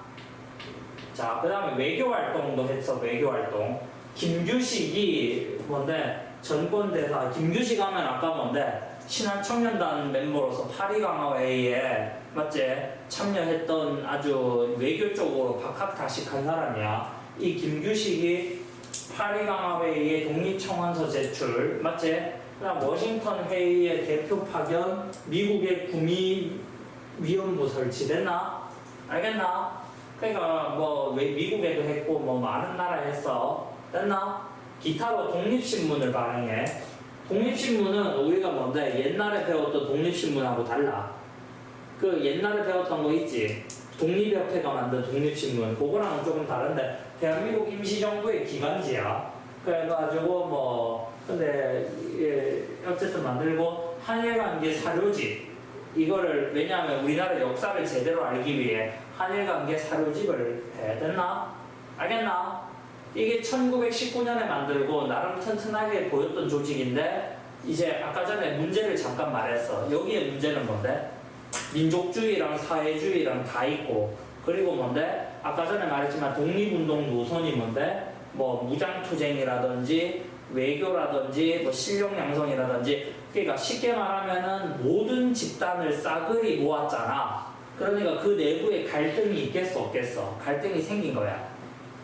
자, 그 다음에 외교활동도 했어, 외교활동. 김규식이 뭔데, 전권대사, 김규식 하면 아까 뭔데, 신한청년단 멤버로서 파리강화회의에, 맞지? 참여했던 아주 외교 쪽으로 박학다식한 사람이야. 이 김규식이 파리강화회의에 독립청원서 제출, 맞지? 그 다음 워싱턴 회의의 대표 파견, 미국의 구미위원부 설치됐나? 알겠나? 그러니까 뭐 미국에도 했고 뭐 많은 나라에 했어. 됐나? 기타로 독립신문을 발행해. 독립신문은 우리가 뭔데 옛날에 배웠던 독립신문하고 달라. 그 옛날에 배웠던 거 있지? 독립협회가 만든 독립신문. 그거랑은 조금 다른데 대한민국 임시정부의 기관지야. 그래가지고 뭐 근데 어쨌든 만들고 한일관계 사료집. 이거를 왜냐하면 우리나라 역사를 제대로 알기 위해 한일관계 사료집을 해야 됐나? 알겠나? 이게 1919년에 만들고 나름 튼튼하게 보였던 조직인데 이제 아까 전에 문제를 잠깐 말했어. 여기에 문제는 뭔데? 민족주의랑 사회주의랑 다 있고 그리고 뭔데? 아까 전에 말했지만 독립운동 노선이 뭔데? 뭐 무장투쟁이라든지 외교라든지 뭐 실력양성이라든지 그러니까 쉽게 말하면은 모든 집단을 싸그리 모았잖아. 그러니까 그 내부에 갈등이 있겠어 없겠어? 갈등이 생긴 거야.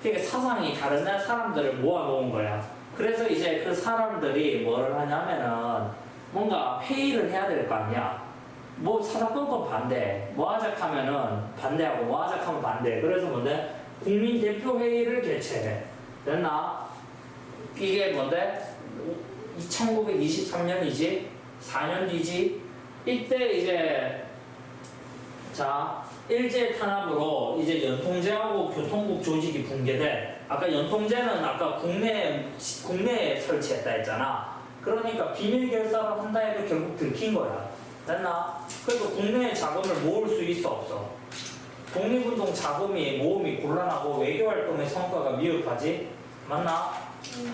그러니까 사상이 다른 사람들을 모아놓은 거야. 그래서 이제 그 사람들이 뭐를 하냐면은 뭔가 회의를 해야 될 거 아니야. 뭐 사사건건 반대, 뭐 하자하면은 반대하고 뭐 하자하면 반대. 그래서 뭔데 국민대표회의를 개최해. 됐나? 이게 뭔데 1923년이지 4년 뒤지. 이때 이제 자 일제 탄압으로 이제 연통제하고 교통국 조직이 붕괴돼. 아까 연통제는 아까 국내에 설치했다 했잖아. 그러니까 비밀 결사를 한다 해도 결국 들킨 거야. 됐나? 그래서 국내에 자금을 모을 수 있어 없어? 독립운동 자금이 모음이 곤란하고 외교활동의 성과가 미흡하지? 맞나?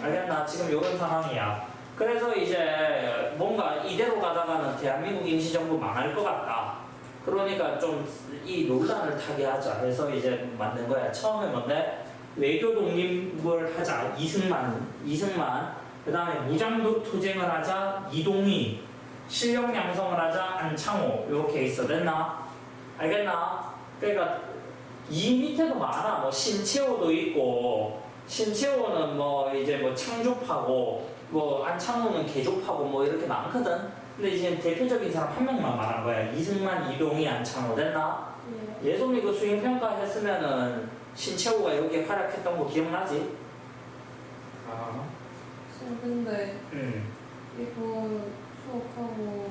알겠나? 지금 이런 상황이야. 그래서 이제 뭔가 이대로 가다가는 대한민국 임시정부 망할 것 같다. 그러니까 좀 이 논란을 타게 하자. 그래서 이제 만든 거야. 처음에 뭔데? 외교 독립을 하자. 이승만. 그 다음에 무장투쟁을 하자. 이동희. 실력 양성을 하자. 안창호. 이렇게 있어. 됐나? 알겠나? 그러니까 이 밑에도 많아. 뭐 신채호도 있고 신채호는 뭐 이제 뭐 창조파고 뭐 안창호는 개조파고 뭐 이렇게 많거든. 근데 이제 대표적인 사람 한 명만 말한 거야. 이승만, 이동희, 안창호 됐나? 예. 예솜이 그 수행평가 했으면은 신채호가 이렇게 활약했던 거 기억나지? 아, 쌤 근데 음. 이거 수업하고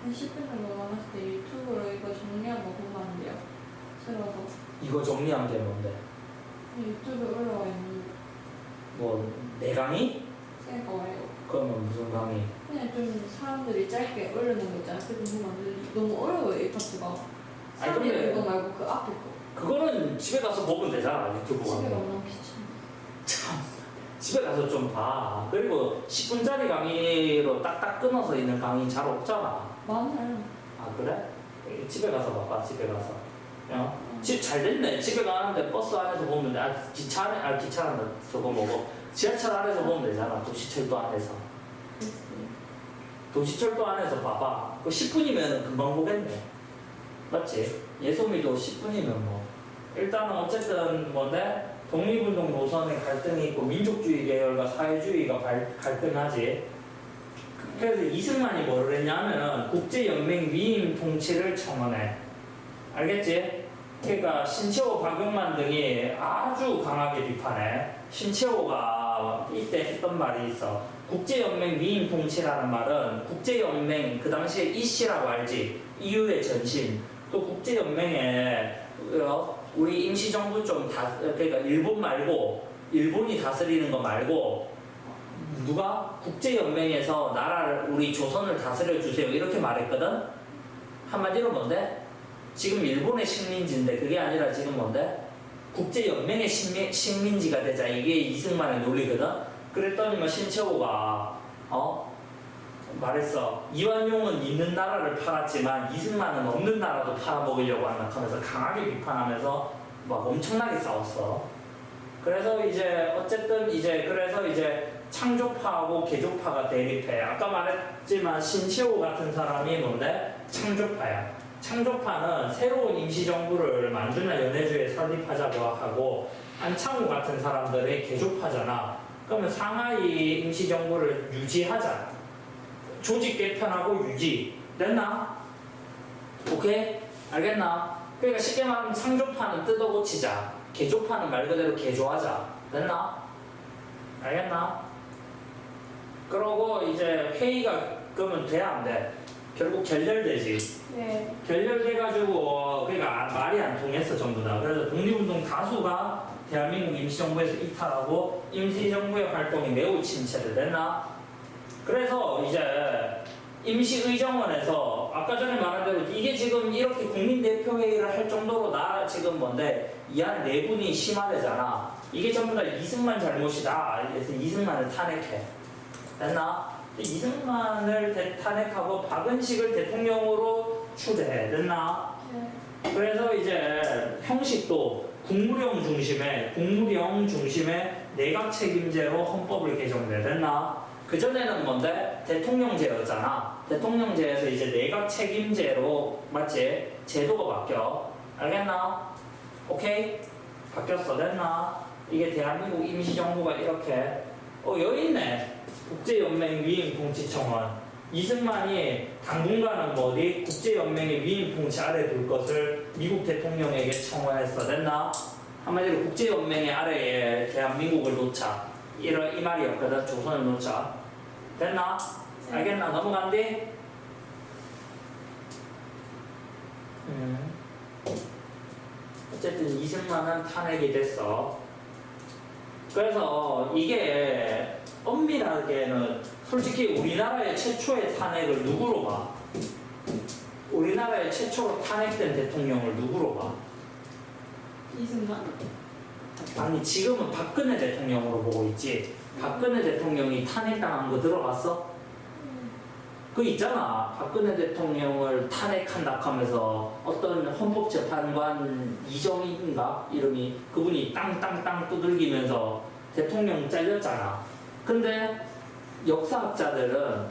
한 10분 정도 남았을 때 유튜브로 이거 정리한 거 보면 안 돼요? 싫어서 이거 정리한 게 뭔데? 유튜브에 올라와 있는 뭐 내 강의? 쌤 거예요. 그러면 무슨 강의? 그냥 좀 사람들이 짧게 올려놓은 거 있잖아. 그거 보면 안 돼. 너무 어려워요 이 파트가. 아니, 3일 근데- 그거 말고 그 앞에 거. 그거는 집에 가서 보면 되잖아, 유튜브 집에 강의. 가면 너무 귀찮아. 참, 집에 가서 좀 봐. 그리고 10분짜리 강의로 딱딱 끊어서 있는 강의 잘 없잖아. 많아요. 아, 그래? 집에 가서 봐봐, 집에 가서. 집 잘 됐네. 집에 가는데 버스 안에서 보면 돼. 기차 안에, 기차 안에 저거 뭐고. 지하철 안에서 보면 되잖아. 도시철도 안에서. 글쎄요. 도시철도 안에서 봐봐. 그 10분이면 금방 보겠네. 맞지? 예솜이도 10분이면 뭐. 일단은 어쨌든 뭔데? 독립운동 노선의 갈등이 있고 민족주의 계열과 사회주의가 갈등하지. 그래서 이승만이 뭐를 했냐면은 국제연맹 위임 통치를 청원해. 알겠지? 그러니까 신채호, 박용만 등이 아주 강하게 비판해. 신채호가 이때 했던 말이 있어. 국제연맹 위임 통치라는 말은 국제연맹 그 당시에 이씨라고 알지? EU의 전신. 또 국제연맹에 우리 임시정부 좀 그러니까 일본 말고 일본이 다스리는 거 말고 누가 국제연맹에서 나라를 우리 조선을 다스려 주세요 이렇게 말했거든. 한마디로 뭔데? 지금 일본의 식민지인데 그게 아니라 지금 뭔데? 국제연맹의 식민지가 되자 이게 이승만의 논리거든. 그랬더니만 신채호가 말했어. 이완용은 있는 나라를 팔았지만 이승만은 없는 나라도 팔아먹으려고 한다 하면서 강하게 비판하면서 막 엄청나게 싸웠어. 그래서 이제 어쨌든 그래서 창조파하고 개조파가 대립해. 아까 말했지만 신채호 같은 사람이 뭔데? 창조파야. 창조파는 새로운 임시정부를 만주나 연해주에 설립하자고 하고 안창호 같은 사람들이 개조파잖아. 그러면 상하이 임시정부를 유지하자. 조직 개편하고 유지. 됐나? 오케이? 알겠나? 그러니까 쉽게 말하면 창조파는 뜯어 고치자. 개조파는 말 그대로 개조하자. 됐나? 알겠나? 그러고 이제 회의가 그러면 돼 안 돼? 결국 결렬되지. 네. 결렬돼가지고 그러니까 말이 안 통했어 전부 다. 그래서 독립운동 다수가 대한민국 임시정부에서 이탈하고 임시정부의 활동이 매우 침체를 됐나? 그래서 이제 임시의정원에서 아까 전에 말한 대로 이게 지금 이렇게 국민대표회의를 할 정도로 나 지금 뭔데 이 안에 내분이 심화되잖아. 이게 전부 다 이승만 잘못이다. 그래서 이승만을 탄핵해. 됐나? 이승만을 탄핵하고 박은식을 대통령으로 추대해. 됐나? 네. 그래서 이제 형식도 국무령 중심의 내각 책임제로 헌법을 개정돼. 됐나? 그전에는 뭔데? 대통령제였잖아. 대통령제에서 이제 내각 책임제로, 맞지? 제도가 바뀌어. 알겠나? 오케이? 바뀌었어. 됐나? 이게 대한민국 임시정부가 이렇게. 여기 있네. 국제연맹 위임 통치청원. 이승만이 당분간은 어디 국제연맹의 위임 통치 아래 둘 것을 미국 대통령에게 청원했어. 됐나? 한마디로 국제연맹의 아래에 대한민국을 놓자. 이 말이었거든. 조선을 놓자. 됐나? 알겠나? 넘어간디? 어쨌든 이승만은 탄핵이 됐어. 그래서 이게 엄밀하게는 솔직히 우리나라의 최초의 탄핵을 누구로 봐? 우리나라의 최초로 탄핵된 대통령을 누구로 봐? 이승만? 아니 지금은 박근혜 대통령으로 보고 있지. 박근혜 대통령이 탄핵당한 거 들어봤어? 그 있잖아. 박근혜 대통령을 탄핵한다 하면서 어떤 헌법재판관 이정희인가? 이름이 그분이 땅땅땅 두들기면서 대통령 잘렸잖아. 근데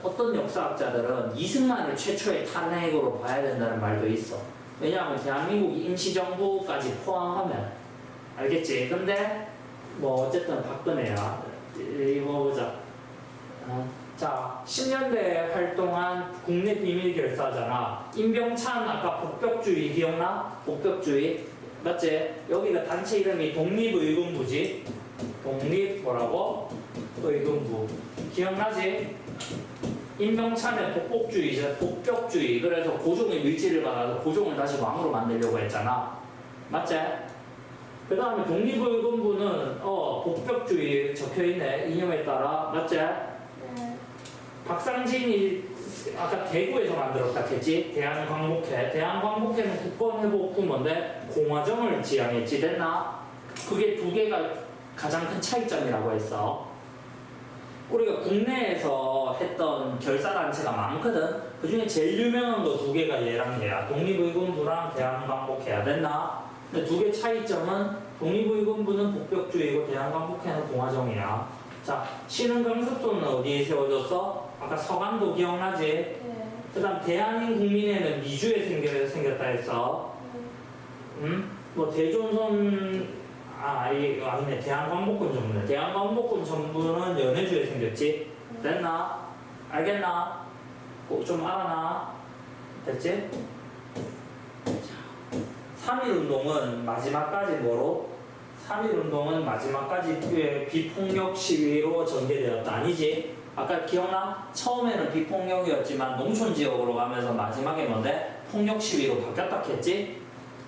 어떤 역사학자들은 이승만을 최초의 탄핵으로 봐야 된다는 말도 있어. 왜냐하면 대한민국 임시정부까지 포함하면. 알겠지? 근데 뭐 어쨌든 박근혜야. 이거 보자. 자, 10년대 활동한 국내 비밀 결사잖아. 임병찬 아까 복벽주의 기억나? 복벽주의 맞지? 여기가 단체 이름이 독립의군부지. 독립 뭐라고? 의군부. 기억나지? 임병찬의 복복주의죠. 복벽주의. 그래서 고종의 밀지를 받아서 고종을 다시 왕으로 만들려고 했잖아. 맞지? 그 다음에 독립의군부는 복벽주의 적혀있네. 이념에 따라. 맞지? 네. 박상진이 아까 대구에서 만들었다 했지? 대한광복회. 대한광복회는 국권회복군인데 공화정을 지향했지. 됐나? 그게 두 개가 가장 큰 차이점이라고 했어. 우리가 국내에서 했던 결사단체가 많거든. 그 중에 제일 유명한 거 두 개가 얘랑 얘야. 독립의군부랑 대한광복회야. 됐나? 근데 두 개 차이점은 독립의군부는 복벽주의고 대한광복회는 공화정이야. 자, 신흥강습소는 어디에 세워졌어? 아까 서간도 기억나지? 네. 그 다음 대한민국민회는 미주에 생겼다 했어. 뭐 대존선 아니네. 대한광복군 정부네. 대한광복군 정부는 연해주에 생겼지? 됐나? 알겠나? 좀 알아나? 됐지? 3.1운동은 마지막까지 뭐로? 3.1운동은 마지막까지 비폭력 시위로 전개되었다. 아니지? 아까 기억나? 처음에는 비폭력이었지만 농촌지역으로 가면서 마지막에 뭔데? 폭력 시위로 바뀌었다 했지?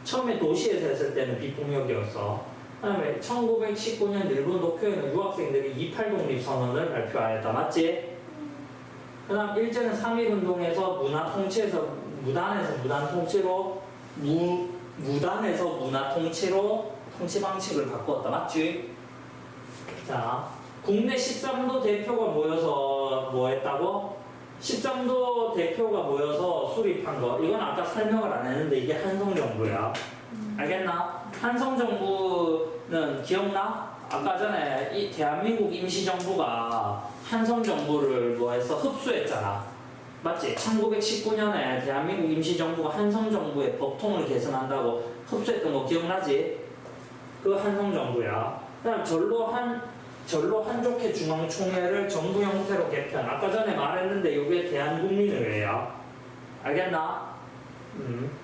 처음에 도시에서 했을 때는 비폭력이었어. 그 다음에 1919년 일본 도쿄에는 유학생들이 28 독립선언을 발표하였다. 맞지? 그 다음 일제는 3.1운동에서 무단에서 문화 통치로 통치 방식을 바꾸었다. 맞지? 자, 국내 13도 대표가 모여서 뭐 했다고? 13도 대표가 모여서 수립한 거. 이건 아까 설명을 안 했는데 이게 한성정부야. 알겠나? 한성정부는 기억나? 아까 전에 이 대한민국 임시정부가 한성정부를 뭐 해서 흡수했잖아. 맞지? 1919년에 대한민국 임시정부가 한성정부의 법통을 개선한다고 흡수했던 거 기억나지? 그 한성정부야. 그 다음 전로 한족회 중앙총회를 정부 형태로 개편. 아까 전에 말했는데 이게 대한국민의회야. 알겠나?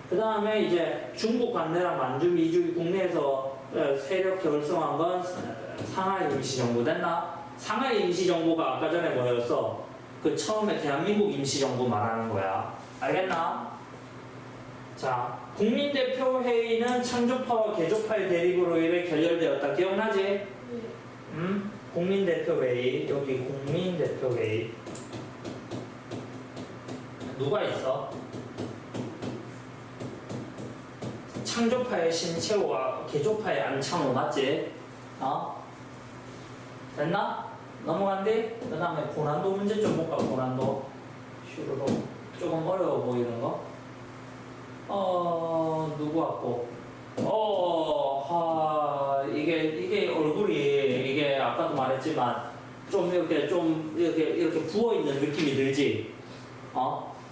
그 다음에 이제 중국 관내랑 만주 미주 국내에서 세력 결성한 건 상하이 임시정부. 됐나? 상하이 임시정부가 아까 전에 뭐였어? 그 처음에 대한민국 임시정부 말하는 거야. 알겠나? 자, 국민대표회의는 창조파와 개조파의 대립으로 인해 결렬되었다. 기억나지? 네. 국민대표회의. 여기 국민대표회의. 누가 있어? 창조파의 신채호와 개조파의 안창호. 맞지? 됐나? 넘어간대? 그 다음에 고난도 문제 좀 볼까? 고난도 슈르로 조금 어려워 보이는 거. 누구 왔고? 이게 얼굴이 이게 아까도 말했지만 좀 이렇게 부어 있는 느낌이 들지?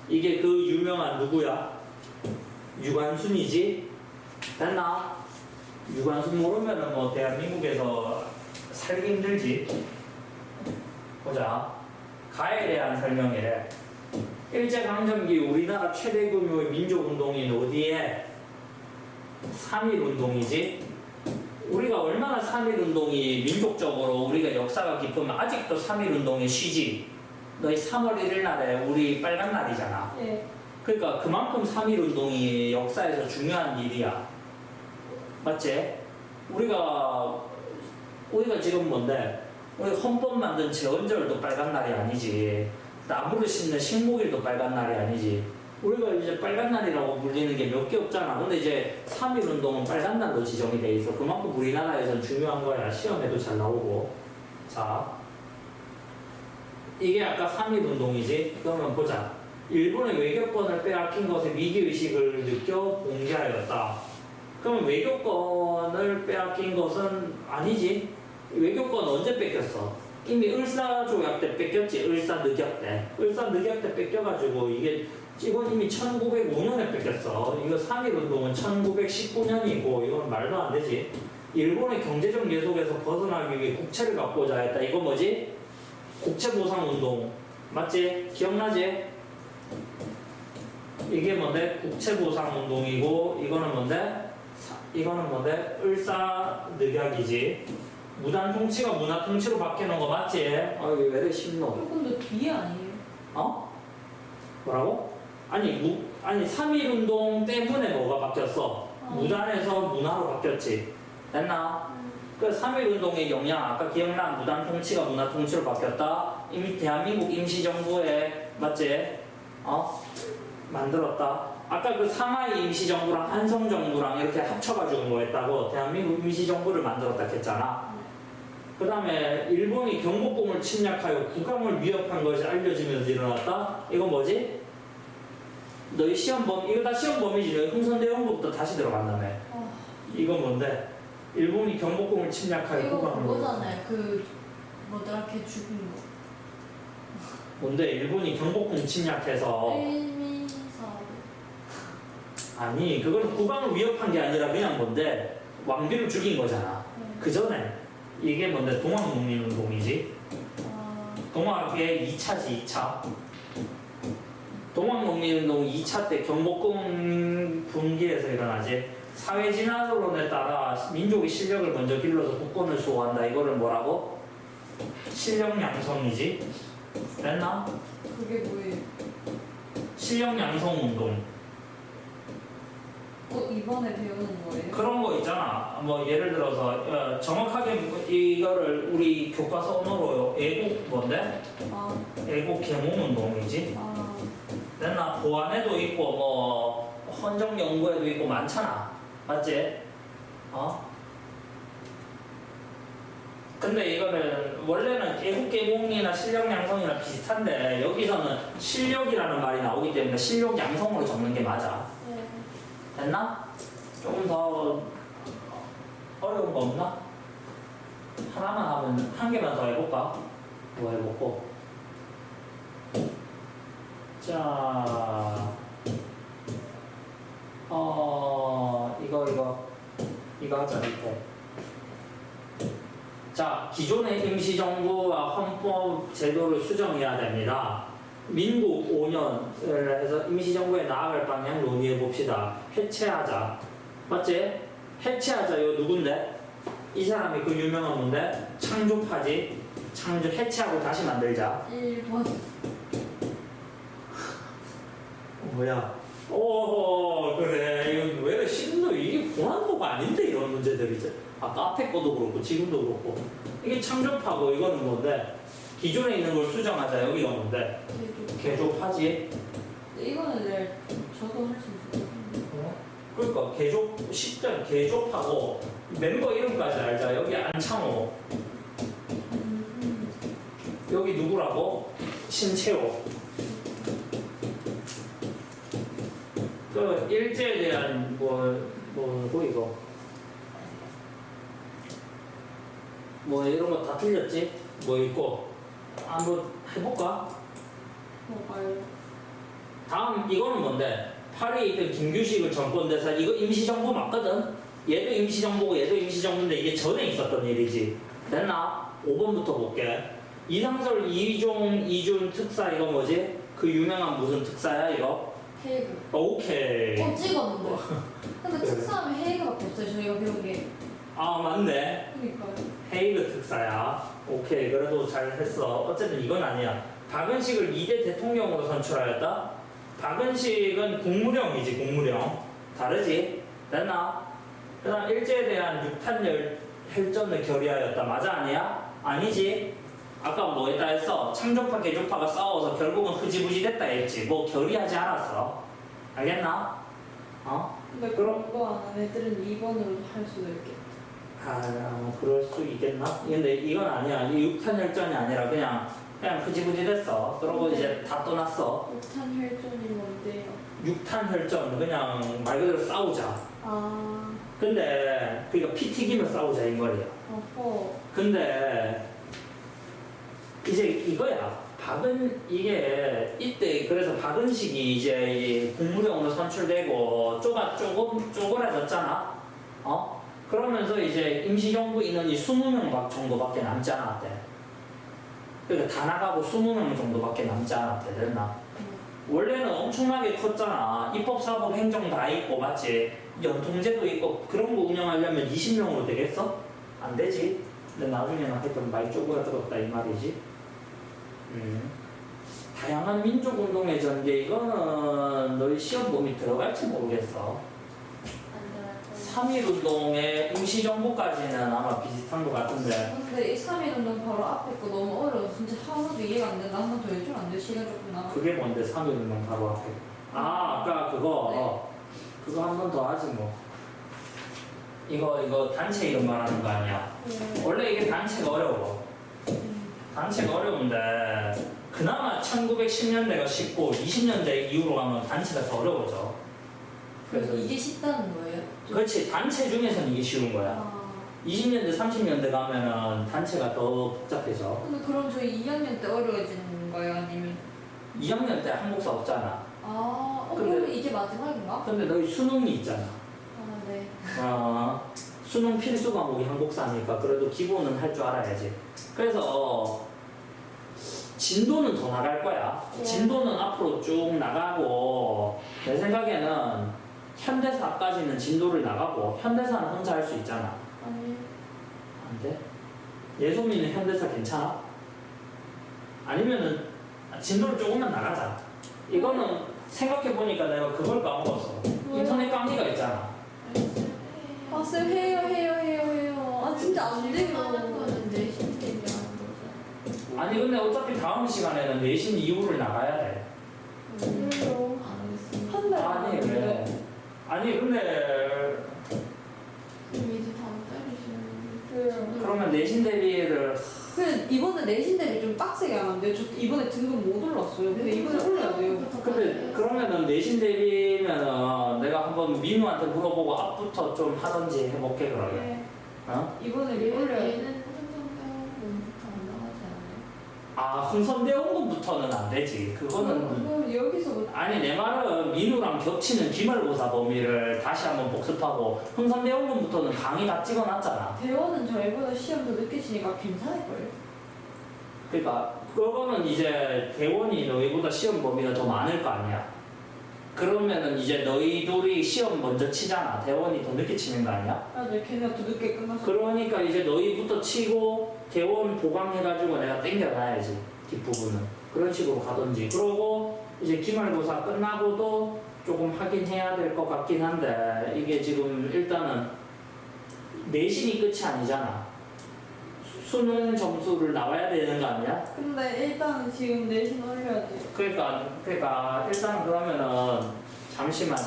이게 그 유명한 누구야? 유관순이지? 됐나? 유관순 모르면은 뭐 대한민국에서 살기 힘들지? 보자. 가에 대한 설명이래. 일제강점기 우리나라 최대 규모의 민족운동인 어디에? 3.1운동이지? 우리가 얼마나 3.1운동이 민족적으로 우리가 역사가 깊으면 아직도 3.1운동이 쉬지? 너희 3월 1일 날에 우리 빨간 날이잖아. 네. 그러니까 그만큼 3.1운동이 역사에서 중요한 일이야. 맞지? 우리가 지금 뭔데? 우리 헌법 만든 제헌절도 빨간 날이 아니지. 나무를 심는 식목일도 빨간 날이 아니지. 우리가 이제 빨간 날이라고 불리는 게 몇 개 없잖아. 근데 이제 3.1운동은 빨간 날로 지정이 돼 있어. 그만큼 우리나라에선 중요한 거야. 시험에도 잘 나오고. 자, 이게 아까 3.1운동이지. 그러면 보자. 일본의 외교권을 빼앗긴 것에 위기의식을 느껴 봉기하였다. 그러면 외교권을 빼앗긴 것은 아니지. 외교권 언제 뺏겼어? 이미 을사조약 때 뺏겼지. 을사늑약 때. 을사늑약 때 뺏겨가지고 이건 이미 1905년에 뺏겼어. 이거 3.1운동은 1919년이고 이건 말도 안 되지. 일본의 경제적 예속에서 벗어나기 위해 국채를 갖고자 했다. 이거 뭐지? 국채 보상 운동 맞지? 기억나지? 이게 뭔데? 국채 보상 운동이고 이거는 뭔데? 이거는 뭔데? 을사늑약이지. 무단 통치가 문화 통치로 바뀌는 거 맞지? 이게 왜 이렇게 쉽노? 근데 뒤에 아니에요? 어? 뭐라고? 아니 3.1 운동 때문에 뭐가 바뀌었어? 무단에서 문화로 바뀌었지. 됐나? 그 3.1 운동의 영향 아까 기억나? 무단 통치가 문화 통치로 바뀌었다. 이미 대한민국 임시정부에 맞지? 만들었다. 아까 그 상하이 임시정부랑 한성정부랑 이렇게 합쳐가지고 뭐 했다고? 대한민국 임시정부를 만들었다 했잖아. 그 다음에 일본이 경복궁을 침략하여 국왕을 위협한 것이 알려지면서 일어났다? 이건 뭐지? 너희 시험범, 이거 다 시험범위지. 너희 흥선대원부터 다시 들어간다며. 이건 뭔데? 일본이 경복궁을 침략하여 이거 국왕을 그거잖아요. 그 뭐더라 걔 죽은 거. 뭔데? 일본이 경복궁 침략해서 일미사도. 아니 그거는 국왕을 위협한 게 아니라 그냥 뭔데? 왕비를 죽인 거잖아. 그 전에 이게 뭔데? 동학농민운동이지. 동학의 2차지 2차. 동학농민운동 2차 때 경복궁 분기에서 일어나지. 사회 진화론에 따라 민족의 실력을 먼저 길러서 국권을 수호한다. 이거를 뭐라고? 실력 양성이지. 됐나? 그게 뭐예요? 실력 양성 운동. 이번에 배우는 거예요? 그런 거 있잖아. 뭐 예를 들어서 정확하게 이거를 우리 교과서 언어로 애국 뭔데? 애국 계몽 운동이지. 됐나? 보안에도 있고 뭐 헌정 연구에도 있고 많잖아. 맞지? 근데 이거는 원래는 애국 계몽이나 실력 양성이나 비슷한데 여기서는 실력이라는 말이 나오기 때문에 실력 양성으로 적는 게 맞아. 네. 됐나? 조금 더 어려운 거 없나? 하나만 하면 한 개만 더 해볼까? 뭐 해보고 자 이거 하자 밑에. 자, 기존의 임시정부와 헌법 제도를 수정해야 됩니다. 민국 5년을 해서 임시정부에 나아갈 방향 논의해 봅시다. 해체하자. 맞지? 해체하자. 이거 누군데? 이 사람이 그 유명한 건데? 창조파지? 해체하고 다시 만들자. 1번. 뭐야? 오, 그래. 이건 왜 이렇게 쉽노? 이게 고난도가 아닌데, 이런 문제들이지. 아까 앞에 거도 그렇고, 지금도 그렇고. 이게 창조파고, 이거는 뭔데? 기존에 있는 걸 수정하자. 여기가 뭔데? 개조파지? 이거는 내 저도 할 수 있어요. 그러니까 쉽잖아. 개조파고, 멤버 이름까지 알자. 여기 안창호. 여기 누구라고? 신채호. 그 일제에 대한 뭐고 이거 뭐 이런 거 다 틀렸지? 뭐 있고 한번 해볼까? 뭐가요? 다음 이거는 뭔데? 파리에 있던 김규식을 정권대사 이거 임시정부 맞거든? 얘도 임시정부고 얘도 임시정부인데 이게 전에 있었던 일이지. 됐나? 5번부터 볼게. 이상설 이종 이준 특사 이거 뭐지? 그 유명한 무슨 특사야 이거? 헤이그. 오케이. 찍었는데. 근데 특사하면 헤이그밖에 없어요. 저희가 배운 게. 아 맞네. 그러니까요. 헤이그 특사야. 오케이 그래도 잘 했어. 어쨌든 이건 아니야. 박은식을 2대 대통령으로 선출하였다. 박은식은 국무령이지 국무령. 다르지? 됐나? 그 다음 일제에 대한 육탄 혈전을 결의하였다. 맞아 아니야? 아니지? 아까 뭐 했다 했어? 창조파 개조파가 싸워서 결국은 흐지부지 됐다 했지. 뭐 결의하지 않았어. 알겠나? 근데 그런 거 안 하는 애들은 2번으로 할 수도 있겠다. 그럴 수 있겠나? 근데 이건 아니야. 이 육탄혈전이 아니라 그냥 흐지부지 됐어. 그러고 네. 이제 다 떠났어. 폭탄 혈전이 뭔데요? 육탄혈전 그냥 말 그대로 싸우자. 근데 그러니까 피 튀기며 싸우자 이 말이야. 어허. 근데 이제 이거야. 이게 이때 그래서 박은식이 이제 국무령으로 선출되고 조금 쪼그라졌잖아. 그러면서 이제 임시정부 인원이 20명 정도밖에 남지 않았대. 그러니까 다 나가고 20명 정도밖에 남지 않았대. 됐나? 원래는 엄청나게 컸잖아. 입법, 사법, 행정 다 있고, 맞지? 연통제도 있고, 그런 거 운영하려면 20명으로 되겠어? 안 되지. 근데 나중에는 하여튼 많이 쪼그라들었다 이 말이지. 다양한 민족운동의 전개, 이거는 너희 시험 범위 들어갈지 모르겠어. 안 3.1운동의 임시정부까지는 아마 비슷한 것 같은데. 근데 이 3.1운동 바로 앞에 거 너무 어려워. 진짜 하나도 이해가 안 된다. 한 번 더 해주면 안 돼? 시간 조금 남아. 그게 뭔데 3.1운동 바로 앞에. 아까 그거. 네. 그거 한 번 더 하지 뭐. 이거 단체 이름 말하는 거 아니야? 원래 이게 단체가 어려워. 단체가 어려운데 그나마 1910년대가 쉽고 20년대 이후로 가면 단체가 더 어려워져. 그래서 이게 쉽다는 거예요? 그렇지, 단체 중에서는 이게 쉬운 거야. 아. 20년대 30년대 가면은 단체가 더 복잡해져. 근데 그럼 저희 2학년 때 어려워지는 건가요? 아니면 2학년 때 한국사 없잖아. 그러면 근데- 이게 마지막인가? 근데 너희 수능이 있잖아. 아, 네. 수능 필수 과목이 한국사니까 그래도 기본은 할 줄 알아야지. 그래서 진도는 더 나갈 거야. 네. 진도는 앞으로 쭉 나가고, 내 생각에는 현대사까지는 진도를 나가고, 현대사는 혼자 할 수 있잖아. 아니, 안 돼? 예소미는 현대사 괜찮아? 아니면은 진도를 조금만 나가자. 이거는 생각해보니까 내가 그걸 까먹었어. 인터넷 강의가 있잖아. 아, 쌤 해요. 아, 진짜 안 돼요. 하는 거는 내신 대비하는 거잖아. 아니 근데 어차피 다음 시간에는 내신 이후를 나가야 돼. 그래요. 알겠습니다. 한 달. 아니 왜? 아니 근데 그럼 이제 다음 달이시는 그래요. 그러면 내신 대비를 근데 이번에 내신 대비 좀 빡세게 하면 안 돼요? 저 이번에 등급 못 올랐어요. 근데 이번에 올라야 돼요. 근데 그러면은 내신 대비면은 내가 한번 민우한테 물어보고 앞부터 좀 하던지 해볼게 그러면. 네. 어? 이번에 얘- 올려야 돼. 얘는 흥성대원부터 안 나가지 않아요? 아 흥선대원군부터는 안 되지. 그거는 그럼 여기서 아니 내 말은 민우랑 겹치는 기말고사 범위를 다시 한번 복습하고 흥선대원군부터는 강의 다 찍어놨잖아. 대원은 저희보다 시험 더 늦게 치니까 괜찮을걸요? 그러니까 그거는 이제 대원이 너희보다 시험 범위가 더 많을 거 아니야. 그러면은 이제 너희 둘이 시험 먼저 치잖아. 대원이 더 늦게 치는 거 아니야? 맞아요. 걔네가 더 늦게 끝났어. 그러니까 이제 너희부터 치고 대원 보강해가지고 내가 땡겨놔야지 뒷부분은. 그런 식으로 가던지. 그러고 이제 기말고사 끝나고도 조금 하긴 해야 될 것 같긴 한데 이게 지금 일단은 내신이 끝이 아니잖아. 수능 점수를 나와야 되는 거 아니야? 근데 일단 지금 내신 올려야 돼요. 그러니까 일단 그러면은 잠시만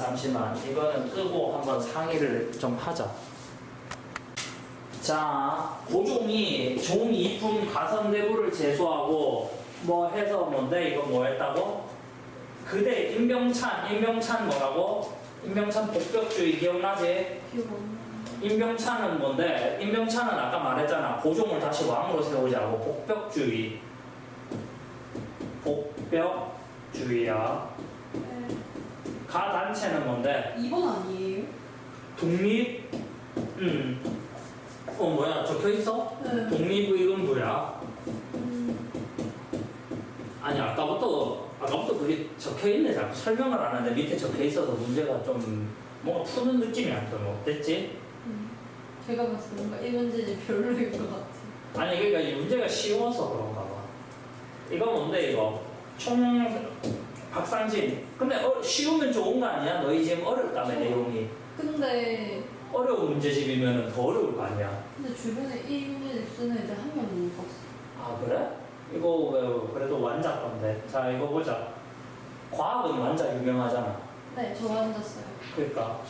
이거는 끄고 한번 상의를 좀 하자. 자, 고종이 종이 이품 가선대부를 제소하고 뭐 해서 뭔데 이거 뭐 했다고? 그대 임병찬 뭐라고? 임병찬 복벽주의 기억나지? 기억 안 나. 임병찬은 뭔데? 임병찬은 아까 말했잖아. 고종을 다시 왕으로 세우자고. 복벽주의야. 네. 가단체는 뭔데? 2번 아니에요? 독립, 뭐야, 적혀 있어? 네. 독립의금부야. 아니, 아까부터 그게 적혀 있네. 자꾸 설명을 안 하는데 밑에 적혀 있어서 문제가 좀 뭔가 푸는 느낌이 안 들어. 어땠지? 제가 봤을 때 뭔가 이 문제지 별로일 것 같아요. 아니, 그러니까 이 문제가 쉬워서 그런가 봐. 이거 뭔데, 이거? 박상진. 근데 쉬우면 좋은 거 아니야? 너희 지금 어렵다며, 내용이. 근데 어려운 문제집이면 더 어려울 거 아니야? 주변에 이 문제를 쓰는 애들 한 명도 못 봤어. 아 그래? 이거 왜 그래도 완자 건데. 자 이거 보자. 과학은 완자 유명하잖아. 네, 저 앉았어요. 그러니까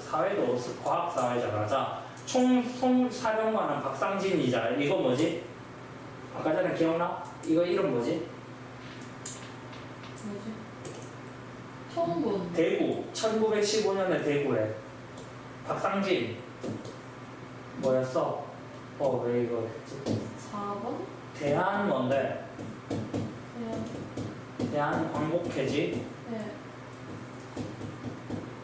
사회도 과학 사회잖아. 자 총사령관은 박상진이자. 이거 뭐지? 아까 전에 기억나? 이거 이름 뭐지? 뭐지? 처음 본. 대구. 1915년에 대구에 박상진 뭐였어? 왜 이거 했지? 4번? 대한 뭔데? 네. 대한 광복회지? 네.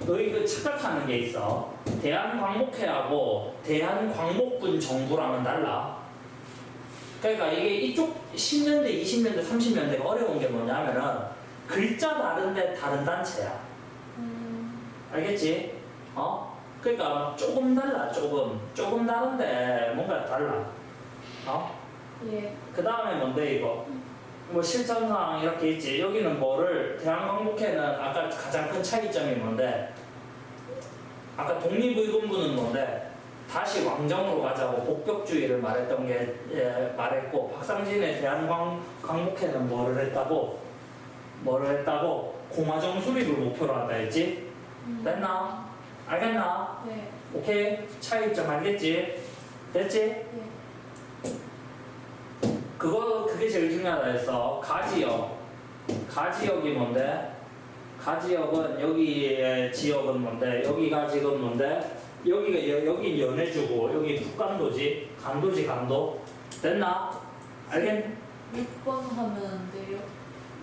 너희 그 착각하는 게 있어. 대한광복회하고 대한광복군 정부랑은 달라. 그러니까 이게 이쪽 10년대, 20년대, 30년대가 어려운 게 뭐냐면은 글자 다른데 다른 단체야. 알겠지? 어? 그러니까 조금 달라, 조금 다른데 뭔가 달라. 어? 예. 그 다음에 뭔데 이거? 뭐 실전상 이렇게 있지. 여기는 뭐를 대한광복회는 아까 가장 큰 차이점이 뭔데? 아까 독립의군부는 뭔데? 다시 왕정으로 가자고 복격주의를 말했던 게 말했고, 박상진의 대한광복회는 뭐를 했다고? 공화정 수립을 목표로 한다 했지? 됐나? 알겠나? 네. 오케이? 차이점 알겠지? 됐지? 예. 그게 제일 중요하다 했어. 가지역이 뭔데? 가지역은 여기의 지역은 뭔데? 여기가 지금 뭔데? 여기 연해주고 여기 북간도지? 간도? 됐나? 알겠? 6번 하면 안 돼요?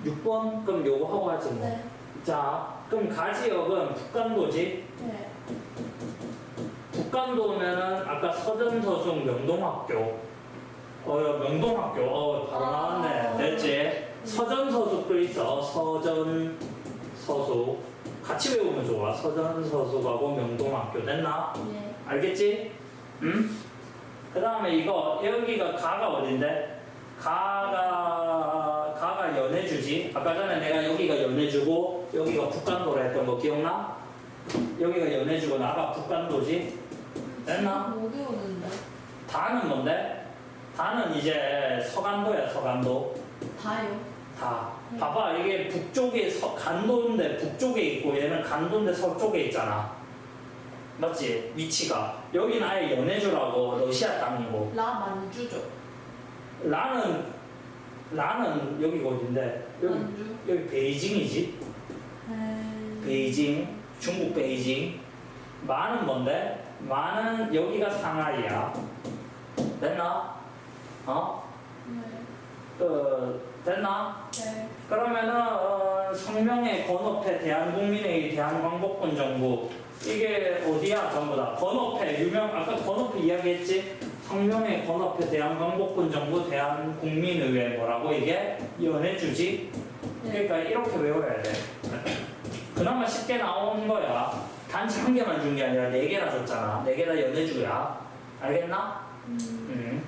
6번? 그럼 요거 하고 하지 뭐. 네. 자, 그럼 가지역은 북간도지? 네. 북간도면은 아까 서전서숙 명동학교. 명동학교. 바로 나왔네. 됐지? 서전서숙도 있어. 서전서숙. 같이 외우면 좋아. 서전서숙하고 명동학교. 됐나? 예. 알겠지? 응? 그 다음에 이거, 여기가 가가 어딘데? 가가 연해주지? 아까 전에 내가 여기가 연해주고, 여기가 북간도라 했던 거 기억나? 여기가 연해주고, 나가 북간도지? 됐나? 못 외우는데. 다는 뭔데? 다는 이제 서간도야, 서간도. 다요? 다. 봐봐, 이게 북쪽에 간도인데 북쪽에 있고, 얘는 간도인데 서쪽에 있잖아. 맞지? 위치가. 여기는 아예 연해주라고 러시아 땅이고. 만주죠. 라는 여기가 어딘데? 만주. 여기 베이징이지? 베이징. 중국 베이징. 마는 뭔데? 마는 여기가 상하이야. 됐나? 어? 네. 됐나? 네. 그러면은 성명의 건업회 대한국민회의 대한광복군 정부 이게 어디야 전부 다 건업회 아까 건업회 이야기했지. 성명의 건업회 대한광복군 정부 대한국민의회 뭐라고 이게 연해주지. 그러니까 이렇게 외워야 돼. 그나마 쉽게 나온 거야. 단지 한 개만 준 게 아니라 네 개나 줬잖아. 네 개 다 연해주야. 알겠나?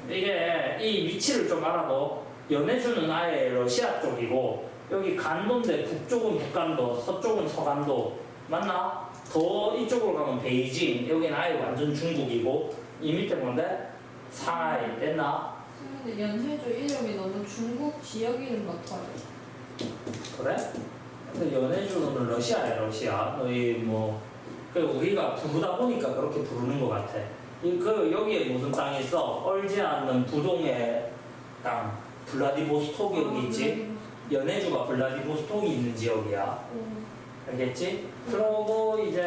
이게 이 위치를 좀 알아도 연해주는 아예 러시아 쪽이고 여기 간도인데 북쪽은 북간도, 서쪽은 서간도. 맞나? 더 이쪽으로 가면 베이징. 여기는 아예 완전 중국이고 이 밑에 뭔데? 상하이. 됐나? 근데 연세조 이름이 너무 중국 지역 이름 같아요. 그래? 근데 연해주는 러시아야, 러시아. 너희 뭐 우리가 부르다 보니까 그렇게 부르는 것 같아. 여기에 무슨 땅이 있어? 얼지 않는 부동의 땅. 블라디보스톡이 여기 있지? 연해주가 블라디보스톡이 있는 지역이야. 알겠지? 그러고 이제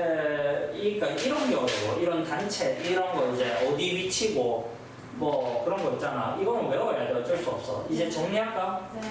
그러니까 이런 게 어려워. 이런 단체, 이런 거 이제 어디 위치고 뭐 그런 거 있잖아. 이거는 외워야 돼. 어쩔 수 없어. 이제 정리할까? 네.